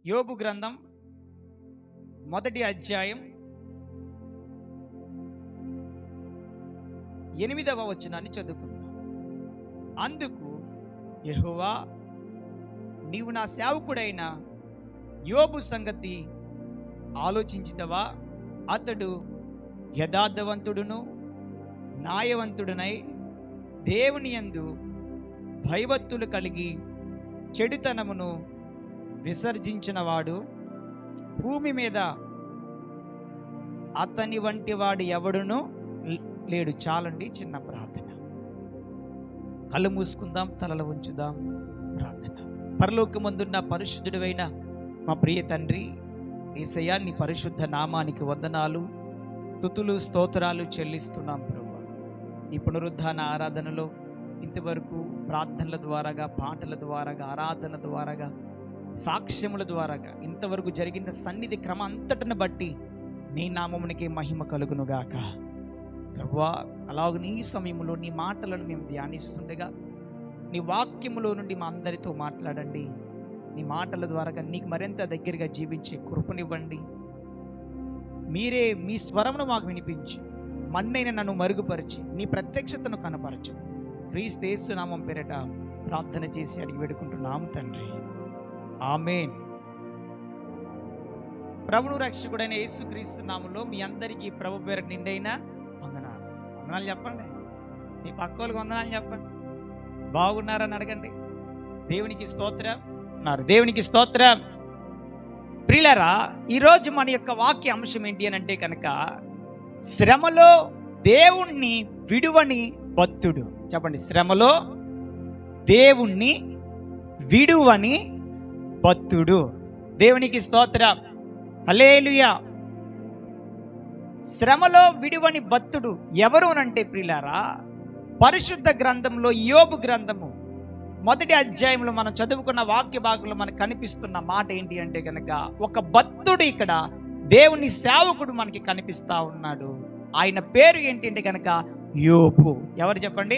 యోబు గ్రంథం 1వ అధ్యాయం 8వ వచనాన్ని చదువుకుందాం. అందుకు యెహోవా, నీవు నా సేవకుడైన యోబు సంగతి ఆలోచించితవా? అతడు యథార్థవంతుడును న్యాయవంతుడునై దేవుని యందు భయభక్తులు కలిగి చెడుతనమును విసర్జించినవాడు. భూమి మీద అతని వంటి వాడు ఎవడును లేడు. చాలండి, చిన్న ప్రార్థన. కళ్ళు మూసుకుందాం, తలలు ఉంచుదాం. ప్రార్థన. పరలోకమందున్న పరిశుద్ధుడైన మా ప్రియ తండ్రి యేసయ్యా, నీ పరిశుద్ధ నామానికి వందనాలు, స్తుతులు, స్తోత్రాలు చెల్లిస్తున్నాం ప్రభువా. ఈ పునరుద్ధాన ఆరాధనలో ఇంతవరకు ప్రార్థనల ద్వారాగా, పాటల ద్వారాగా, ఆరాధన ద్వారాగా, సాక్ష్యముల ద్వారాగా ఇంతవరకు జరిగిన సన్నిధి క్రమం అంతటిని బట్టి నీ నామమునికి మహిమ కలుగునుగాక ప్రభువా. అలాగే నీ సమయంలో నీ మాటలను మేము ధ్యానిస్తుండగా నీ వాక్యములో నుండి మా అందరితో మాట్లాడండి. నీ మాటల ద్వారాగా నీకు మరింత దగ్గరగా జీవించే కృపనివ్వండి. మీరే మీ స్వరమును మాకు వినిపించి మన్నైన నన్ను మరుగుపరిచి నీ ప్రత్యక్షతను కనపరచు. క్రీస్తు యేసు నామం పేరట ప్రార్థన చేసి అడిగి వేడుకుంటున్నాము తండ్రి, ఆమేన్. ప్రభువు రక్షకుడైన యేసుక్రీస్తు నామములో మీ అందరికీ ప్రభు పేరు నిండైన వందనాలు. వందనాలు చెప్పండి. మీ పక్క వాళ్ళకి వందనాలు చెప్పండి. బాగున్నారని అడగండి. దేవునికి స్తోత్రం అన్నారు. దేవునికి స్తోత్రం. ప్రియులారా, ఈరోజు మన యొక్క వాక్య అంశం ఏంటి అని అంటే కనుక, శ్రమలో దేవుణ్ణి విడువని భక్తుడు. చెప్పండి, శ్రమలో దేవుణ్ణి విడువని భక్తుడు. దేవునికి స్తోత్రం. హల్లెలూయా. శ్రమలో విడువని భక్తుడు ఎవరు అంటే ప్రియులారా, పరిశుద్ధ గ్రంథంలో యోబు గ్రంథము 1వ అధ్యాయంలో మనం చదువుకున్న వాక్య భాగంలో మనకు కనిపిస్తున్న మాట ఏంటి అంటే కనుక, ఒక భక్తుడు ఇక్కడ దేవుని సేవకుడు మనకి కనిపిస్తా ఉన్నాడు. ఆయన పేరు ఏంటి అంటే కనుక యోబు. ఎవరు చెప్పండి?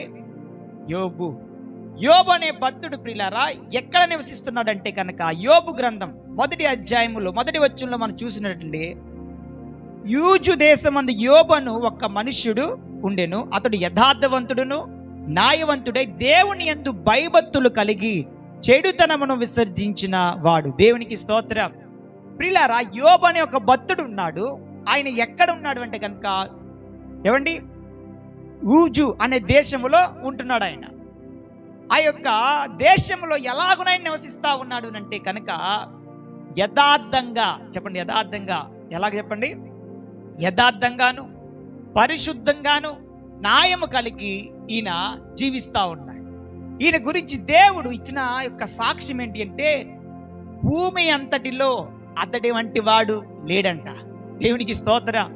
యోబు. యోబు అనే భక్తుడు ప్రియులారా ఎక్కడ నివసిస్తున్నాడంటే కనుక, యోబు గ్రంథం 1వ అధ్యాయంలో 1వ వచనంలో మనం చూసినట్లయితే, యూజు దేశమందు యోబును ఒక మనుష్యుడు ఉండెను. అతడు యథార్థవంతుడును న్యాయవంతుడై దేవుని యందు భయభక్తులు కలిగి చెడుతనమును విసర్జించిన వాడు. దేవునికి స్తోత్రం. ప్రియులారా, యోబు అనే ఒక భక్తుడు ఉన్నాడు. ఆయన ఎక్కడ ఉన్నాడు అంటే కనుక, ఏమండి, ఊజు అనే దేశములో ఉంటున్నాడు ఆయన. ఆ యొక్క దేశంలో ఎలాగునైనా నివసిస్తా ఉన్నాడు అంటే కనుక యథార్థంగా. చెప్పండి, యథార్థంగా. ఎలాగ చెప్పండి? యథార్థంగాను పరిశుద్ధంగాను న్యాయము కలిగి ఈయన జీవిస్తా ఉన్నాడు. ఈయన గురించి దేవుడు ఇచ్చిన యొక్క సాక్ష్యం ఏంటి అంటే, భూమి అంతటిలో అతడి వంటి వాడు లేడంట. దేవునికి స్తోత్రం.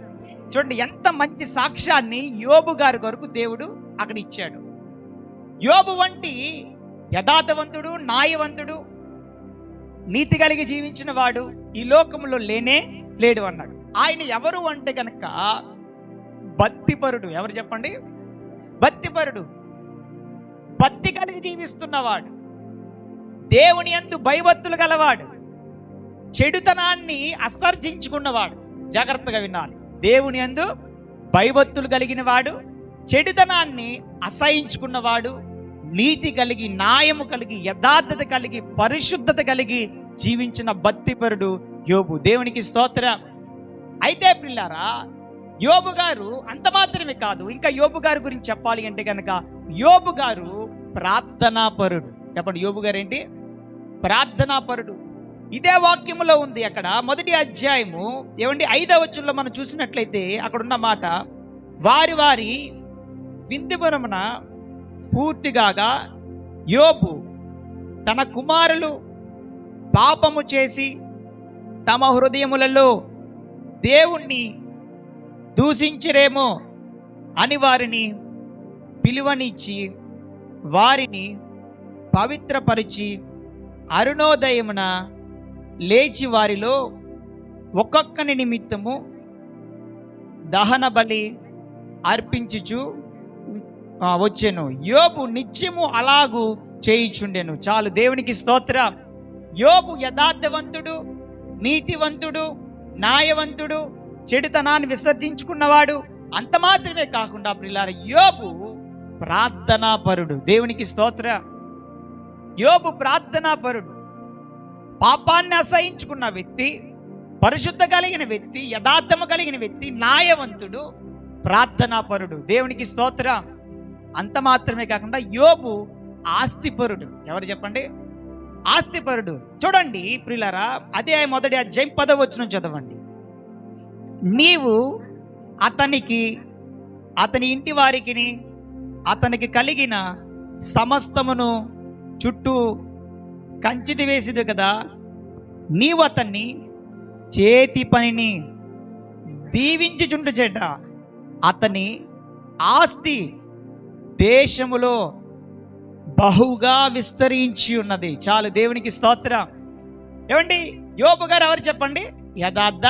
చూడండి, ఎంత మంచి సాక్ష్యాన్ని యోబు గారి కొరకు దేవుడు అక్కడ ఇచ్చాడు. యోబు వంటి యథార్థవంతుడు, న్యాయవంతుడు, నీతి కలిగి జీవించిన వాడు ఈ లోకంలో లేనే లేడు అన్నాడు. ఆయన ఎవరు అంటే కనుక భక్తిపరుడు. ఎవరు చెప్పండి? భక్తిపరుడు. భక్తి కలిగి జీవిస్తున్నవాడు, దేవుని యందు భయభక్తులు గలవాడు, చెడుతనాన్ని అసర్జించుకున్నవాడు. జాగ్రత్తగా వినాలి. దేవుని యందు భయభక్తులు కలిగిన వాడు, చెడుతనాన్ని అసహించుకున్నవాడు, నీతి కలిగి, న్యాయము కలిగి, యథార్థత కలిగి, పరిశుద్ధత కలిగి జీవించిన భక్తిపరుడు యోబు. దేవునికి స్తోత్రం. అయితే పిల్లారా, యోబు గారు అంత మాత్రమే కాదు, ఇంకా యోబు గారి గురించి చెప్పాలి అంటే కనుక, యోబు గారు ప్రార్థనాపరుడు. చెప్పండి, యోబు గారు ఏంటి? ప్రార్థనాపరుడు. ఇదే వాక్యములో ఉంది. అక్కడ 1వ అధ్యాయము ఏమండి 5వ వచనంలో మనం చూసినట్లయితే అక్కడ ఉన్న మాట, వారి వారి విందుబరమున పూర్తిగా యోబు తన కుమారులు పాపము చేసి తమ హృదయములలో దేవుణ్ణి దూషించరేమో అని వారిని పిలువనిచ్చి వారిని పవిత్రపరిచి అరుణోదయమున లేచి వారిలో ఒక్కొక్కని నిమిత్తము దహన బలి అర్పించుచు వచ్చెను. యోబు నిత్యము అలాగూ చేయిచుండెను. చాలు, దేవునికి స్తోత్రం. యోబు యథార్థవంతుడు, నీతివంతుడు, న్యాయవంతుడు, చెడుతనాన్ని విసర్జించుకున్నవాడు. అంత మాత్రమే కాకుండా ప్రియులారా, యోబు ప్రార్థనాపరుడు. దేవునికి స్తోత్ర. యోబు ప్రార్థనాపరుడు. పాపాన్ని అసహించుకున్న వ్యక్తి, పరిశుద్ధ కలిగిన వ్యక్తి, యథార్థము కలిగిన వ్యక్తి, న్యాయవంతుడు, ప్రార్థనాపరుడు. దేవునికి స్తోత్ర. అంత మాత్రమే కాకుండా యోబు ఆస్తిపరుడు. ఎవరు చెప్పండి? ఆస్తిపరుడు. చూడండి ప్రియులారా, అదే మొదటి అధ్యాయం 10వ వచనం చదవండి. నీవు అతనికి, అతని ఇంటి వారికి, అతనికి కలిగిన సమస్తమును చుట్టూ కంచిది వేసిదు కదా. నీవు అతన్ని చేతి పనిని దీవించుచుండు చెడ్డ. అతని ఆస్తి దేశములో బహుగా విస్తరించి ఉన్నది. చాలు, దేవునికి స్తోత్రం. ఏమండి, యోబు గారు ఎవరు చెప్పండి? యథార్థ,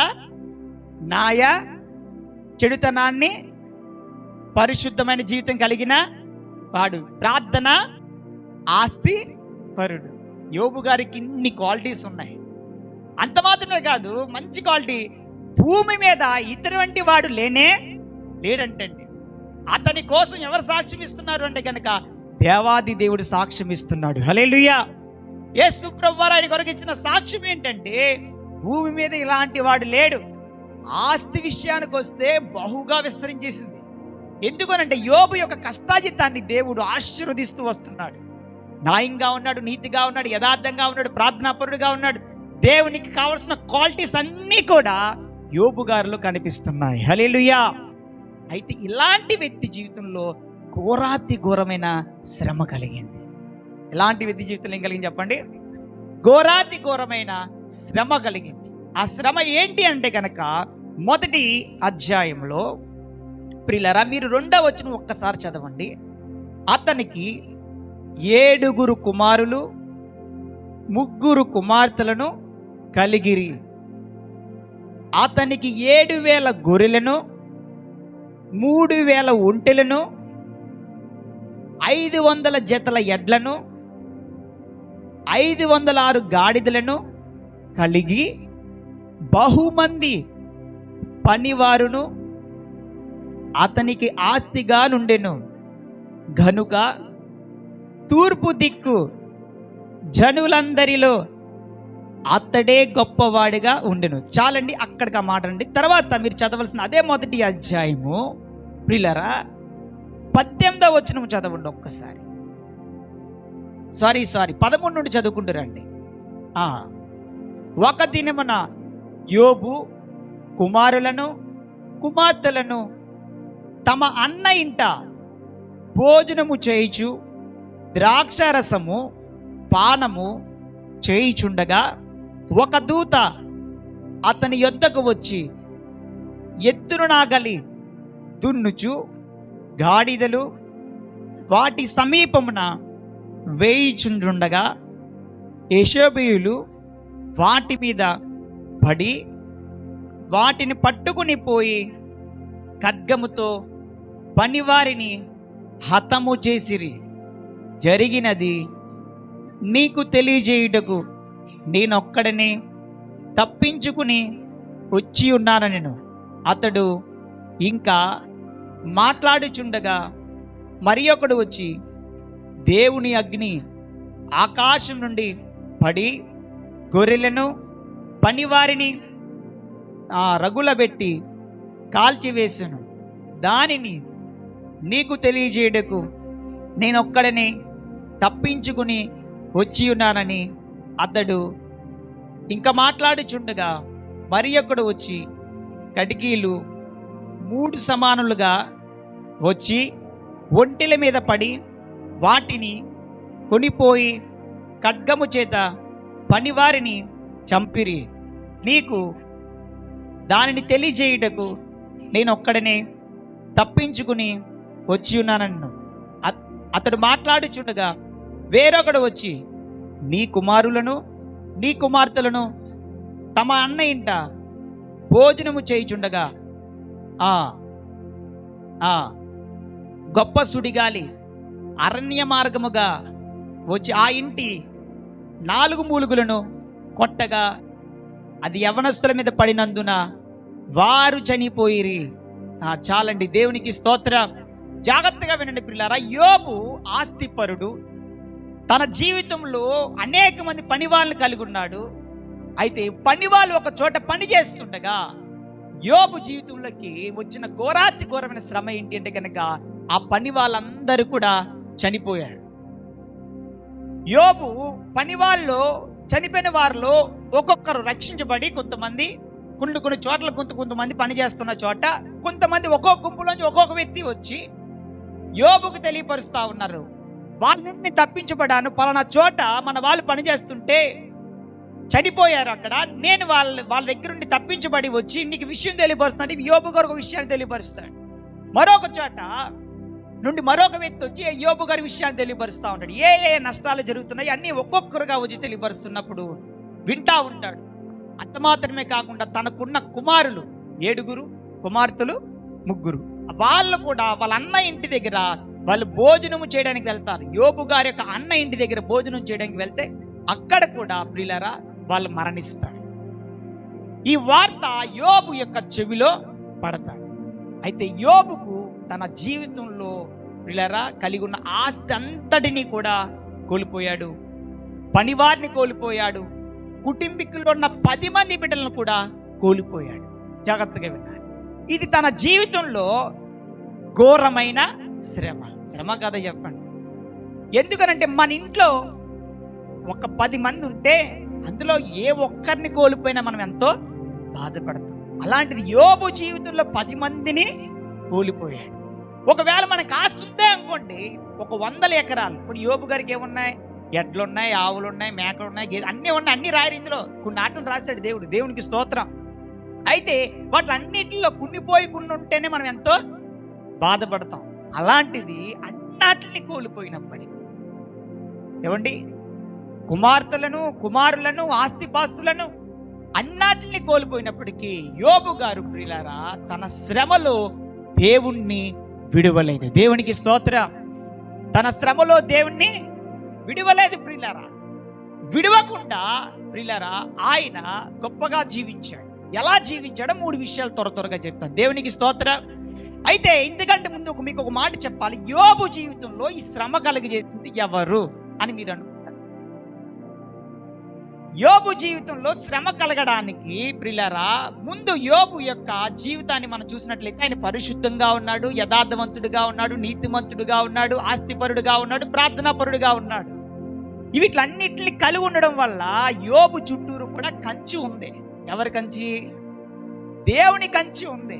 న్యాయ, చెడుతనాన్ని, పరిశుద్ధమైన జీవితం కలిగిన వాడు, ప్రార్థన, ఆస్తి పరుడు. యోబు గారికి ఇన్ని క్వాలిటీస్ ఉన్నాయి. అంత మాత్రమే కాదు, మంచి క్వాలిటీ. భూమి మీద ఇటువంటి వాడు లేడంటండి. అతని కోసం ఎవరు సాక్ష్యం ఇస్తున్నారు అంటే కనుక దేవాది దేవుడు సాక్ష్యం ఇస్తున్నాడు. హల్లెలూయా. యేసు ప్రభువారు ఆయన కొరకు ఇచ్చిన సాక్ష్యం ఏంటంటే, భూమి మీద ఇలాంటి వాడు లేడు. ఆస్తి విషయానికి వస్తే బహుగా విస్తరించేసింది. ఎందుకనంటే యోబు యొక్క కష్టాజితాన్ని దేవుడు ఆశీర్వదిస్తూ వస్తున్నాడు. న్యాయంగా ఉన్నాడు, నీతిగా ఉన్నాడు, యథార్థంగా ఉన్నాడు, ప్రార్థనాపరుడుగా ఉన్నాడు. దేవునికి కావలసిన క్వాలిటీస్ అన్నీ కూడా యోబు గారిలో కనిపిస్తున్నాయి. హల్లెలూయా. అయితే ఇలాంటి వ్యక్తి జీవితంలో ఘోరాతి ఘోరమైన శ్రమ కలిగింది. ఇలాంటి వ్యక్తి జీవితంలో ఏం కలిగింది చెప్పండి? ఘోరాతి ఘోరమైన శ్రమ కలిగింది. ఆ శ్రమ ఏంటి అంటే కనుక మొదటి అధ్యాయంలో ప్రియులారా, మీరు 2వ వచనం ఒక్కసారి చదవండి. అతనికి 7 కుమారులు, 3 కుమార్తెలను కలిగిరి. అతనికి 7,000 గొర్రెలను, 3,000 ఒంటెలను, 500 జతల ఎడ్లను, 506 గాడిదలను కలిగి బహుమంది పనివారును అతనికి ఆస్తిగా నుండెను. గనుక తూర్పు దిక్కు జనులందరిలో అతడే గొప్పవాడిగా ఉండెను. చాలండి, అక్కడికి ఆ మాట అండి. తర్వాత మీరు చదవలసిన అదే మొదటి అధ్యాయము ప్రియులారా 18వ వచనం చదవండి ఒక్కసారి. సారీ 13 నుండి చదువుకుంటారండి. ఒక దినమున యోబు కుమారులను కుమార్తెలను తమ అన్న ఇంట భోజనము చేయుచు ద్రాక్షారసము పానము చేయుచుండగా ఒక దూత అతని యొద్దకు వచ్చి ఎద్దును నాగలి దున్నుచు గాడిదలు వాటి సమీపమున వేయిచుండుండగా యెషూబీయులు వాటి మీద పడి వాటిని పట్టుకుని పోయి ఖడ్గముతో పనివారిని హతము చేసిరి. జరిగినది నీకు తెలియజేయుటకు నేనొక్కడనే తప్పించుకుని వచ్చి ఉన్నానెను. అతడు ఇంకా మాట్లాడుచుండగా మరి ఒకడు వచ్చి దేవుని అగ్ని ఆకాశం నుండి పడి గొర్రెలను పనివారిని రగులబెట్టి కాల్చివేశాను. దానిని నీకు తెలియజేయటకు నేనొక్కడనే తప్పించుకుని వచ్చి ఉన్నానని అతడు ఇంకా మాట్లాడుచుండగా మరి ఒకడు వచ్చి కటికీలు 3 సమానులుగా వచ్చి ఒంటెల మీద పడి వాటిని కొనిపోయి ఖడ్గము చేత పనివారిని చంపిరి. నీకు దానిని తెలియజేయుటకు నేనొక్కడనే తప్పించుకుని వచ్చి ఉన్నానన్ను. అతడు మాట్లాడుచుండగా వేరొకడు వచ్చి నీ కుమారులను నీ కుమార్తెలను తమ అన్న ఇంట భోజనము చేయుచుండగా గొప్ప సుడిగాలి అరణ్య మార్గముగా వచ్చి ఆ ఇంటి 4 మూలుగులను కొట్టగా అది యవనస్తుల మీద పడినందున వారు చనిపోయిరి. చాలండి, దేవునికి స్తోత్రం. జాగ్రత్తగా వినండి పిల్లారా. యోబు ఆస్తిపరుడు, తన జీవితంలో అనేక మంది పని వాళ్ళని కలిగి ఉన్నాడు. అయితే పని వాళ్ళు ఒక చోట పని చేస్తుండగా యోబు జీవితంలోకి వచ్చిన ఘోరమైన శ్రమ ఏంటి అంటే కనుక ఆ పని వాళ్ళందరూ కూడా చనిపోయారు. యోబు పని వాళ్ళు చనిపోయిన వారిలో ఒక్కొక్కరు రక్షించబడి, కొంతమంది కొన్ని చోట్ల కొంతమంది పని చేస్తున్న చోట కొంతమంది ఒక్కొక్క గుంపులోంచి ఒక్కొక్క వ్యక్తి వచ్చి యోబుకు తెలియపరుస్తా ఉన్నారు. వాళ్ళని తప్పించబడాను, పలానా చోట మన వాళ్ళు పని చేస్తుంటే చనిపోయారు, అక్కడ నేను వాళ్ళ దగ్గర నుండి తప్పించబడి వచ్చి నీకు విషయం తెలియపరుస్తున్నాడు. యోబు గారు ఒక విషయాన్ని తెలియపరుస్తాడు. మరొక చోట నుండి మరొక వ్యక్తి వచ్చి యోబు గారి విషయాన్ని తెలియపరుస్తూ ఉంటాడు. ఏ నష్టాలు జరుగుతున్నాయి అన్నీ ఒక్కొక్కరుగా వచ్చి తెలియపరుస్తున్నప్పుడు వింటా ఉంటాడు. అంత మాత్రమే కాకుండా తనకున్న కుమారులు 7, కుమార్తెలు 3, వాళ్ళు కూడా వాళ్ళ అన్న ఇంటి దగ్గర వాళ్ళు భోజనం చేయడానికి వెళ్తారు. యోబు గారి యొక్క అన్న ఇంటి దగ్గర భోజనం చేయడానికి వెళ్తే అక్కడ కూడా ప్రియులారా వాళ్ళు మరణిస్తారు. ఈ వార్త యోబు యొక్క చెవిలో పడతారు. అయితే యోబుకు తన జీవితంలో ప్రియులారా కలిగి ఉన్న ఆస్తి అంతటినీ కూడా కోల్పోయాడు, పనివారిని కోల్పోయాడు, కుటుంబీకుల్లో ఉన్న 10 మంది బిడ్డలను కూడా కోల్పోయాడు. జాగ్రత్తగా విన్నారు. ఇది తన జీవితంలో ఘోరమైన శ్రమ కదా చెప్పండి. ఎందుకనంటే మన ఇంట్లో ఒక 10 మంది ఉంటే అందులో ఏ ఒక్కరిని కోల్పోయినా మనం ఎంతో బాధపడతాం. అలాంటిది యోబు జీవితంలో 10 మందిని కోల్పోయాడు. ఒకవేళ మనకు ఆస్తి ఉందే అనుకోండి, ఒక 100 ఎకరాలు. ఇప్పుడు యోబు గారికి ఏమున్నాయి? ఎడ్లున్నాయి, ఆవులున్నాయి, మేకలున్నాయి, అన్నీ ఉన్నాయి. అన్ని రాయరు ఇందులో, కొన్ని ఆటలు రాశాడు దేవుడు. దేవునికి స్తోత్రం. అయితే వాటిలన్నిటిలో కొన్ని ఉంటేనే మనం ఎంతో బాధపడతాం. అలాంటిది అన్నిటిని కోల్పోయినప్పటికీ ఏమండి, కుమార్తెలను, కుమారులను, ఆస్తిపాస్తులను అన్నిటిని కోల్పోయినప్పటికీ యోబు గారు ప్రియులారా తన శ్రమలో దేవుణ్ణి విడువలేదు. దేవునికి స్తోత్రం. తన శ్రమలో దేవుణ్ణి విడువలేదు ప్రియులారా. విడువకుండా ప్రియులారా ఆయన గొప్పగా జీవించాడు. ఎలా జీవించాడో 3 విషయాలు త్వరగా చెప్తాను. దేవునికి స్తోత్రం. అయితే ఇంతకంటే ముందు మీకు ఒక మాట చెప్పాలి. యోబు జీవితంలో ఈ శ్రమ కలిగజేసింది ఎవరు అని మీరు అనుకుంటారు? యోబు జీవితంలో శ్రమ కలగడానికి ప్రియులారా ముందు యోబు యొక్క జీవితాన్ని మనం చూసినట్లయితే ఆయన పరిశుద్ధంగా ఉన్నాడు, యథార్థవంతుడిగా ఉన్నాడు, నీతిమంతుడుగా ఉన్నాడు, ఆస్తిపరుడుగా ఉన్నాడు, ప్రార్థనాపరుడుగా ఉన్నాడు. వీటిలన్నిటిని కలిగి ఉండడం వల్ల యోబు చుట్టూరు కూడా కంచి ఉంది. ఎవరి కంచి? దేవుని కంచి ఉంది.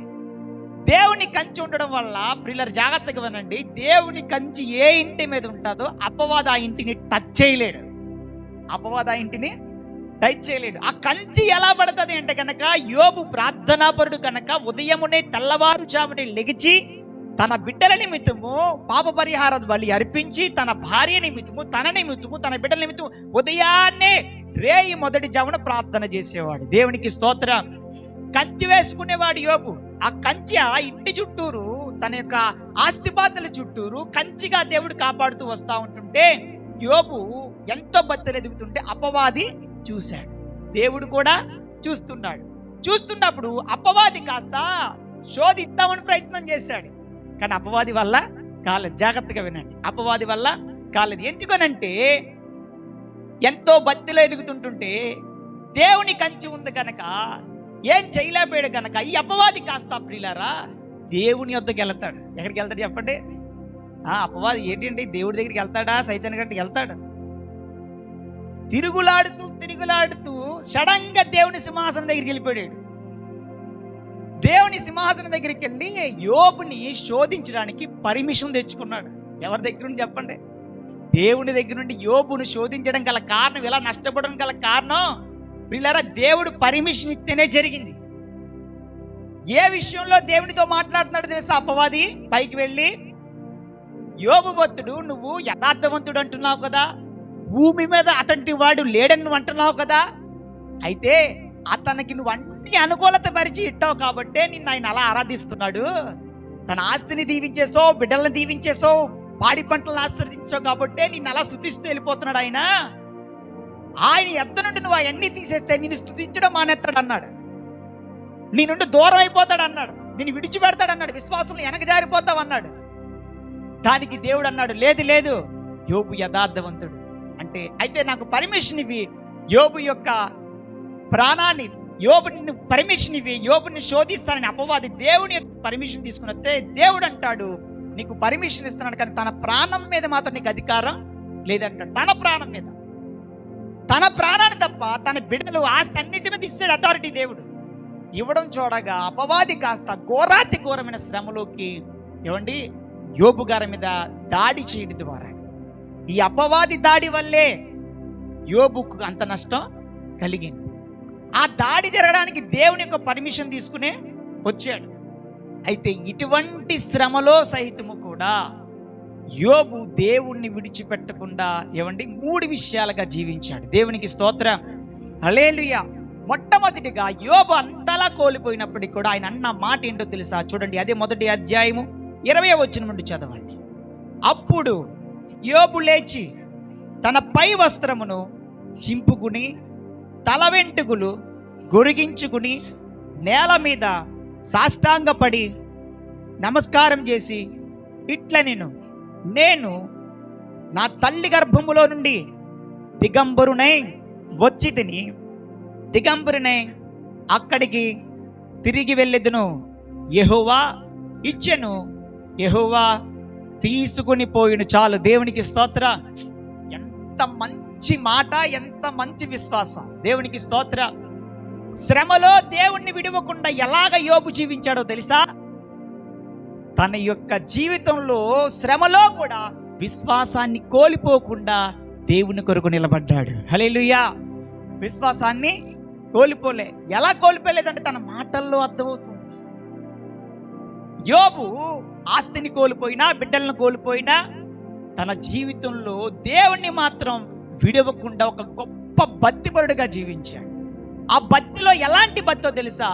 దేవుని కంచి ఉండడం వల్ల ప్రియులారా జాగ్రత్తగా వినండి, దేవుని కంచి ఏ ఇంటి మీద ఉంటుందో అపవాది ఆ ఇంటిని టచ్ చేయలేడు. అపవాది ఆ ఇంటిని టచ్ చేయలేడు. ఆ కంచి ఎలా పడుతుంది అంటే కనుక యోబు ప్రార్థనాపరుడు కనుక ఉదయమునే తెల్లవారుజామునే లెగిచి తన బిడ్డల నిమిత్తము పాప పరిహార బలి అర్పించి తన భార్య నిమిత్తము, తన నిమిత్తము, తన బిడ్డల నిమిత్తము ఉదయాన్నే రేయి మొదటి జామున ప్రార్థన చేసేవాడు. దేవునికి స్తోత్రం. కంచి వేసుకునేవాడు యోబు. ఆ కంచి ఆ ఇంటి చుట్టూరు, తన యొక్క ఆస్తిపాతుల చుట్టూరు కంచిగా దేవుడు కాపాడుతూ వస్తా ఉంటుంటే యోబు ఎంతో భక్తులు ఎదుగుతుంటే అపవాది చూశాడు. దేవుడు కూడా చూస్తున్నాడు. చూస్తున్నప్పుడు అపవాది కాస్త శోధిద్దామని ప్రయత్నం చేశాడు. కానీ అపవాది వల్ల కాలేదు. జాగ్రత్తగా వినండి, అపవాది వల్ల కాలేదు. ఎందుకనంటే ఎంతో భక్తిలో ఎదుగుతుంటుంటే దేవుని కంచి ఉంది కనుక ఏం చేయలేకపోయాడు కనుక ఈ అపవాది కాస్త ప్రియులారా దేవుని వద్దకు వెళ్తాడు. ఎక్కడికి వెళ్తాడు చెప్పండి? అపవాది ఏంటండి, దేవుడి దగ్గరికి వెళ్తాడా, సైతాన్ గంటకి వెళ్తాడు? తిరుగులాడుతూ సడన్ గా దేవుని సింహాసనం దగ్గరికి వెళ్ళిపోయాడు. దేవుని సింహాసనం దగ్గరికి వెళ్ళి యోబుని శోధించడానికి పర్మిషన్ తెచ్చుకున్నాడు. ఎవరి దగ్గర నుండి చెప్పండి? దేవుని దగ్గర నుండి యోబును శోధించడం గల కారణం, ఇలా నష్టపోవడం గల కారణం ప్రియులారా దేవుడు పర్మిషన్ ఇస్తేనే జరిగింది. ఏ విషయంలో దేవునితో మాట్లాడుతున్నాడు తెలుసా? అపవాది పైకి వెళ్ళి, యోబు భక్తుడు నువ్వు యథార్థవంతుడు అంటున్నావు కదా, భూమి మీద అతని వాడు లేడని నువ్వు అంటున్నావు కదా, అయితే అతనికి నువ్వు అన్ని అనుకూలత పరిచి ఇట్టావు కాబట్టే నిన్ను ఆయన అలా ఆరాధిస్తున్నాడు. తన ఆస్తిని దీవించేసో, బిడ్డలను దీవించేసో, పాడి పంటలను ఆశీర్వదించావు కాబట్టే నిన్ను అలా స్తుతిస్తూ వెళ్ళిపోతున్నాడు ఆయన. ఆయన ఎద్ద నుండి నువ్వు అవన్నీ తీసేస్తే నేను స్తుతించడం మానేస్తాడు అన్నాడు, నీ నుండి దూరం అయిపోతాడు అన్నాడు, నేను విడిచిపెడతాడు అన్నాడు, విశ్వాసంలో వెనక జారిపోతావు అన్నాడు. దానికి దేవుడు అన్నాడు, లేదు లేదు, యోబు యథార్థవంతుడు అంటే అయితే నాకు పర్మిషన్ ఇవి, యోబు యొక్క ప్రాణాన్ని, యోబుని పర్మిషన్ ఇవి, యోబుని శోధిస్తానని అపవాది దేవుని పర్మిషన్ తీసుకుని వస్తే దేవుడు అంటాడు నీకు పర్మిషన్ ఇస్తున్నాడు, కానీ తన ప్రాణం మీద మాత్రం నీకు అధికారం లేదంటాడు. తన ప్రాణం మీద, తన ప్రాణాన్ని తప్ప తన బిడ్డలు ఆస్తి అన్నిటి మీద ఇస్తాడు అథారిటీ దేవుడు. ఇవ్వడం చూడగా అపవాది కాస్త ఘోరాతి ఘోరమైన శ్రమలోకి ఏమండి యోబు గారి మీద దాడి చేయడం ద్వారా, ఈ అపవాది దాడి వల్లే యోబుకు అంత నష్టం కలిగింది. ఆ దాడి జరగడానికి దేవుని యొక్క పర్మిషన్ తీసుకునే వచ్చాడు. అయితే ఇటువంటి శ్రమలో సహితము కూడా యోబు దేవుణ్ణి విడిచిపెట్టకుండా ఏమండి 3 విషయాలుగా జీవించాడు. దేవునికి స్తోత్రం, హల్లెలూయా. మొట్టమొదటిగా యోబు అంతలా కోల్పోయినప్పటికీ కూడా ఆయన అన్న మాట ఏంటో తెలుసా? చూడండి, అదే 1వ అధ్యాయము 20వ వచనం నుండి చదవండి. అప్పుడు యోబు లేచి తన పై వస్త్రమును చింపుకుని తల వెంట్రుకలు గొరిగించుకుని నేల మీద సాష్టాంగపడి నమస్కారం చేసి ఇట్లా నేను నా తల్లి గర్భములో నుండి దిగంబరునై వచ్చి తిని దిగంబరునై అక్కడికి తిరిగి వెళ్ళెదును. యెహోవా ఇచ్చెను, యెహోవా తీసుకుని పోయిను. చాలు, దేవునికి స్తోత్రం. ఎంత మంచి మాట, ఎంత మంచి విశ్వాసం, దేవునికి స్తోత్రం. శ్రమలో దేవుణ్ణి విడవకుండా ఎలాగ యోబు జీవించాడో తెలుసా? తన యొక్క జీవితంలో శ్రమలో కూడా విశ్వాసాన్ని కోల్పోకుండా దేవుని కొరకు నిలబడ్డాడు. హల్లెలూయా. విశ్వాసాన్ని కోల్పోలే. ఎలా కోల్పోలేదంటే తన మాటల్లో అర్థమవుతుంది. యోబు ఆస్తిని కోల్పోయినా, బిడ్డలను కోల్పోయినా, తన జీవితంలో దేవుణ్ణి మాత్రం విడవకుండా ఒక గొప్ప భక్తిపరుడుగా జీవించాడు. ఆ భక్తిలో ఎలాంటి భక్తో తెలుసా?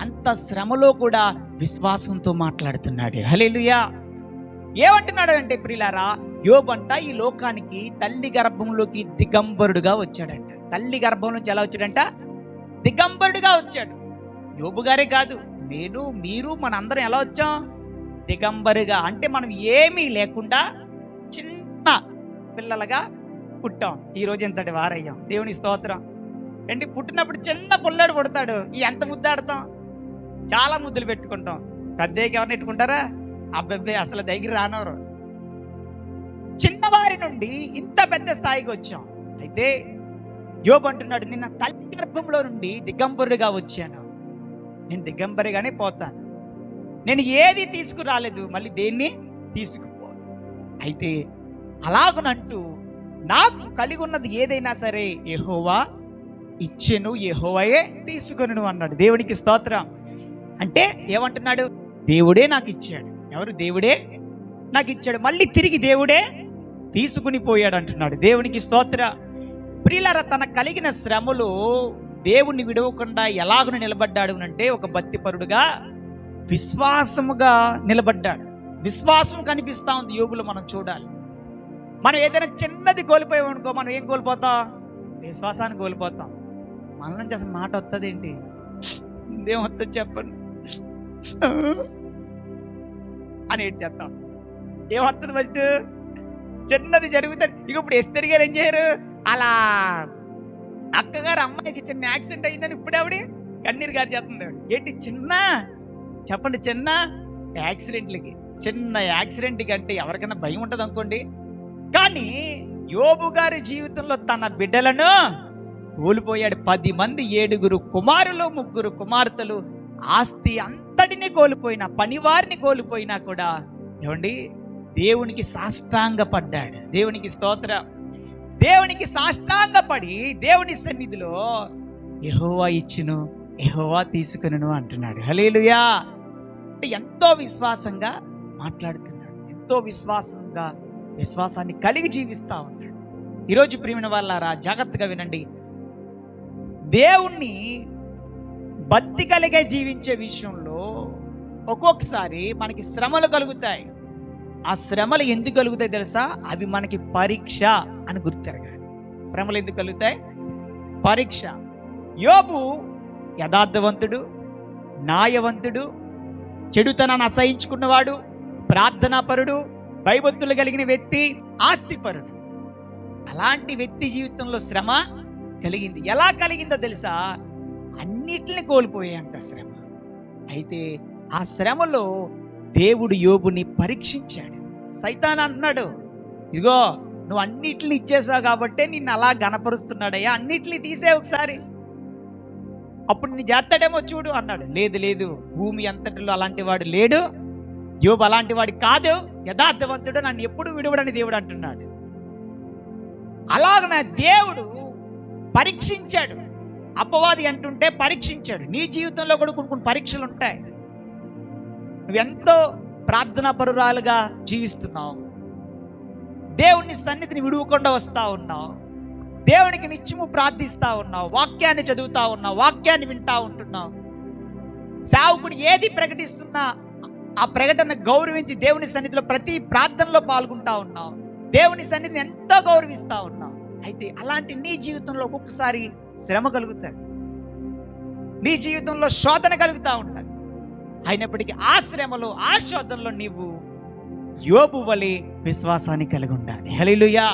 అంత శ్రమలో కూడా విశ్వాసంతో మాట్లాడుతున్నాడు. హల్లెలూయా. ఏమంటున్నాడు అంటే ప్రియులారా, యోబు అంట ఈ లోకానికి తల్లి గర్భంలోకి దిగంబరుడుగా వచ్చాడంట. తల్లి గర్భం నుంచి ఎలా వచ్చాడంట? దిగంబరుడుగా వచ్చాడు. యోబు గారే కాదు, నేను మీరు మనందరం ఎలా వచ్చాం? దిగంబరుగా. అంటే మనం ఏమీ లేకుండా చిన్న పిల్లలుగా పుట్టాం. ఈరోజు ఎంతటి వారయ్యాం. దేవుని స్తోత్రం. అంటే పుట్టినప్పుడు చిన్న పుల్లాడు పుడతాడు, ఎంత ముద్దాడతాం, చాలా ముద్దులు పెట్టుకుంటాం. పెద్దకి ఎవరిని పెట్టుకుంటారా? అబ్బాయి అసలు దగ్గర రానవరు. చిన్నవారి నుండి ఇంత పెద్ద స్థాయికి వచ్చాం. అయితే యోబు అంటున్నాడు, నిన్న తల్లి గర్భంలో నుండి దిగంబరుడిగా వచ్చాను, నేను దిగంబరిగానే పోతాను, నేను ఏది తీసుకురాలేదు, మళ్ళీ దేన్ని తీసుకుపో. అయితే అలాగనంటూ నాకు కలిగి ఉన్నది ఏదైనా సరే యెహోవా ఇచ్చెను, యెహోవాయే తీసుకొనును అన్నాడు. దేవునికి స్తోత్రం. అంటే ఏమంటున్నాడు? దేవుడే నాకు ఇచ్చాడు. ఎవరు? దేవుడే నాకు ఇచ్చాడు, మళ్ళీ తిరిగి దేవుడే తీసుకుని పోయాడు అంటున్నాడు. దేవునికి స్తోత్రం. ప్రియులారా, తన కలిగిన శ్రమలు దేవుణ్ణి విడవకుండా ఎలాగను నిలబడ్డాడు అంటే ఒక భక్తిపరుడుగా, విశ్వాసముగా నిలబడ్డాడు. విశ్వాసం కనిపిస్తా ఉంది యోబులో. మనం చూడాలి. మనం ఏదైనా చిన్నది కోల్పోయామనుకో, మనం ఏం కోల్పోతాం? విశ్వాసాన్ని కోల్పోతాం. మన నుంచి అసలు మాట వస్తుంది ఏంటి? ఏమొస్తుంది చెప్పండి అని ఏంటి చెప్తాం. ఏమొస్తుంది? ఫస్ట్ చిన్నది జరుగుతుంది. ఇక ఇప్పుడు ఎస్తరి గారు ఏం చేయరు? అలా అక్కగారు అమ్మాయికి చిన్న యాక్సిడెంట్ అయిందని ఇప్పుడు ఆవిడ కన్నీరు గారు చేస్తుంది. ఏంటి చిన్న చెప్పండి, చిన్న యాక్సిడెంట్లకి, చిన్న యాక్సిడెంట్కి అంటే ఎవరికైనా భయం ఉంటుంది అనుకోండి. కానీ యోబు గారి జీవితంలో తన బిడ్డలను కోల్పోయాడు. 10 మంది, 7 కుమారులు, 3 కుమార్తెలు, ఆస్తి అంతటిని కోల్పోయినా, పనివారిని కోల్పోయినా కూడా ఏమండి దేవునికి సాష్టాంగపడ్డాడు. దేవునికి స్తోత్రం. దేవునికి సాష్టాంగపడి దేవుని సన్నిధిలో యెహోవా ఇచ్చును, యెహోవా తీసుకొనును అంటున్నాడు. హల్లెలూయా. అంటే ఎంతో విశ్వాసంగా మాట్లాడుతున్నాడు, ఎంతో విశ్వాసాన్ని కలిగి జీవిస్తా ఉన్నాడు. ఈరోజు ప్రియమైన వాళ్ళారా, జాగ్రత్తగా వినండి. దేవుణ్ణి భక్తి కలిగే జీవించే విషయంలో ఒక్కొక్కసారి మనకి శ్రమలు కలుగుతాయి. ఆ శ్రమలు ఎందుకు కలుగుతాయి తెలుసా? అవి మనకి పరీక్ష అని గుర్తెరగాలి. శ్రమలు ఎందుకు కలుగుతాయి? పరీక్ష. యోబు యథార్థవంతుడు, న్యాయవంతుడు, చెడుతనాన్ని అసహించుకున్నవాడు, ప్రార్థనాపరుడు, భయభక్తులు కలిగిన వ్యక్తి, ఆస్తిపరుడు. అలాంటి వ్యక్తి జీవితంలో శ్రమ కలిగింది. ఎలా కలిగిందో తెలుసా? అన్నిటిని కోల్పోయాయంట శ్రమ. అయితే ఆ శ్రమలో దేవుడు యోబుని పరీక్షించాడు. సైతాన్ అంటున్నాడు, ఇదిగో నువ్వు అన్నిటిని ఇచ్చేసావు కాబట్టే నిన్ను అలా గణపరుస్తున్నాడయ్యా, అన్నిటిని తీసే ఒకసారి, అప్పుడు నీ చేస్తాడేమో చూడు అన్నాడు. లేదు లేదు, భూమి అంతటిలో అలాంటి వాడు లేడు, యోబు అలాంటి వాడు కాదు, యథార్థవంతుడు, నన్ను ఎప్పుడు విడువడని దేవుడు అంటున్నాడు. అలాగన దేవుడు పరీక్షించాడు. అపవాది అంటుంటే పరీక్షించాడు. నీ జీవితంలో కూడా కొన్ని పరీక్షలు ఉంటాయి. నువ్వెంతో ప్రార్థనా పరురాలుగా జీవిస్తున్నావు, దేవుని సన్నిధిని విడువకుండా వస్తా ఉన్నావు, దేవునికి నిత్యము ప్రార్థిస్తా ఉన్నావు, వాక్యాన్ని చదువుతా ఉన్నావు, వాక్యాన్ని వింటా ఉంటున్నావు, సేవకుడు ఏది ప్రకటిస్తున్నా ఆ ప్రకటన గౌరవించి దేవుని సన్నిధిలో ప్రతి ప్రార్థనలో పాల్గొంటా ఉన్నావు, దేవుని సన్నిధిని ఎంతో గౌరవిస్తా ఉన్నావు. అయితే అలాంటి నీ జీవితంలో ఒక్కొక్కసారి శ్రమ కలుగుతుంది, నీ జీవితంలో శోధన కలుగుతూ ఉంటుంది. అయినప్పటికీ ఆ శ్రమలో, ఆ శోధనలో నీవు యోబు వలె విశ్వాసాన్ని కలిగి ఉండాలి. హల్లెలూయా.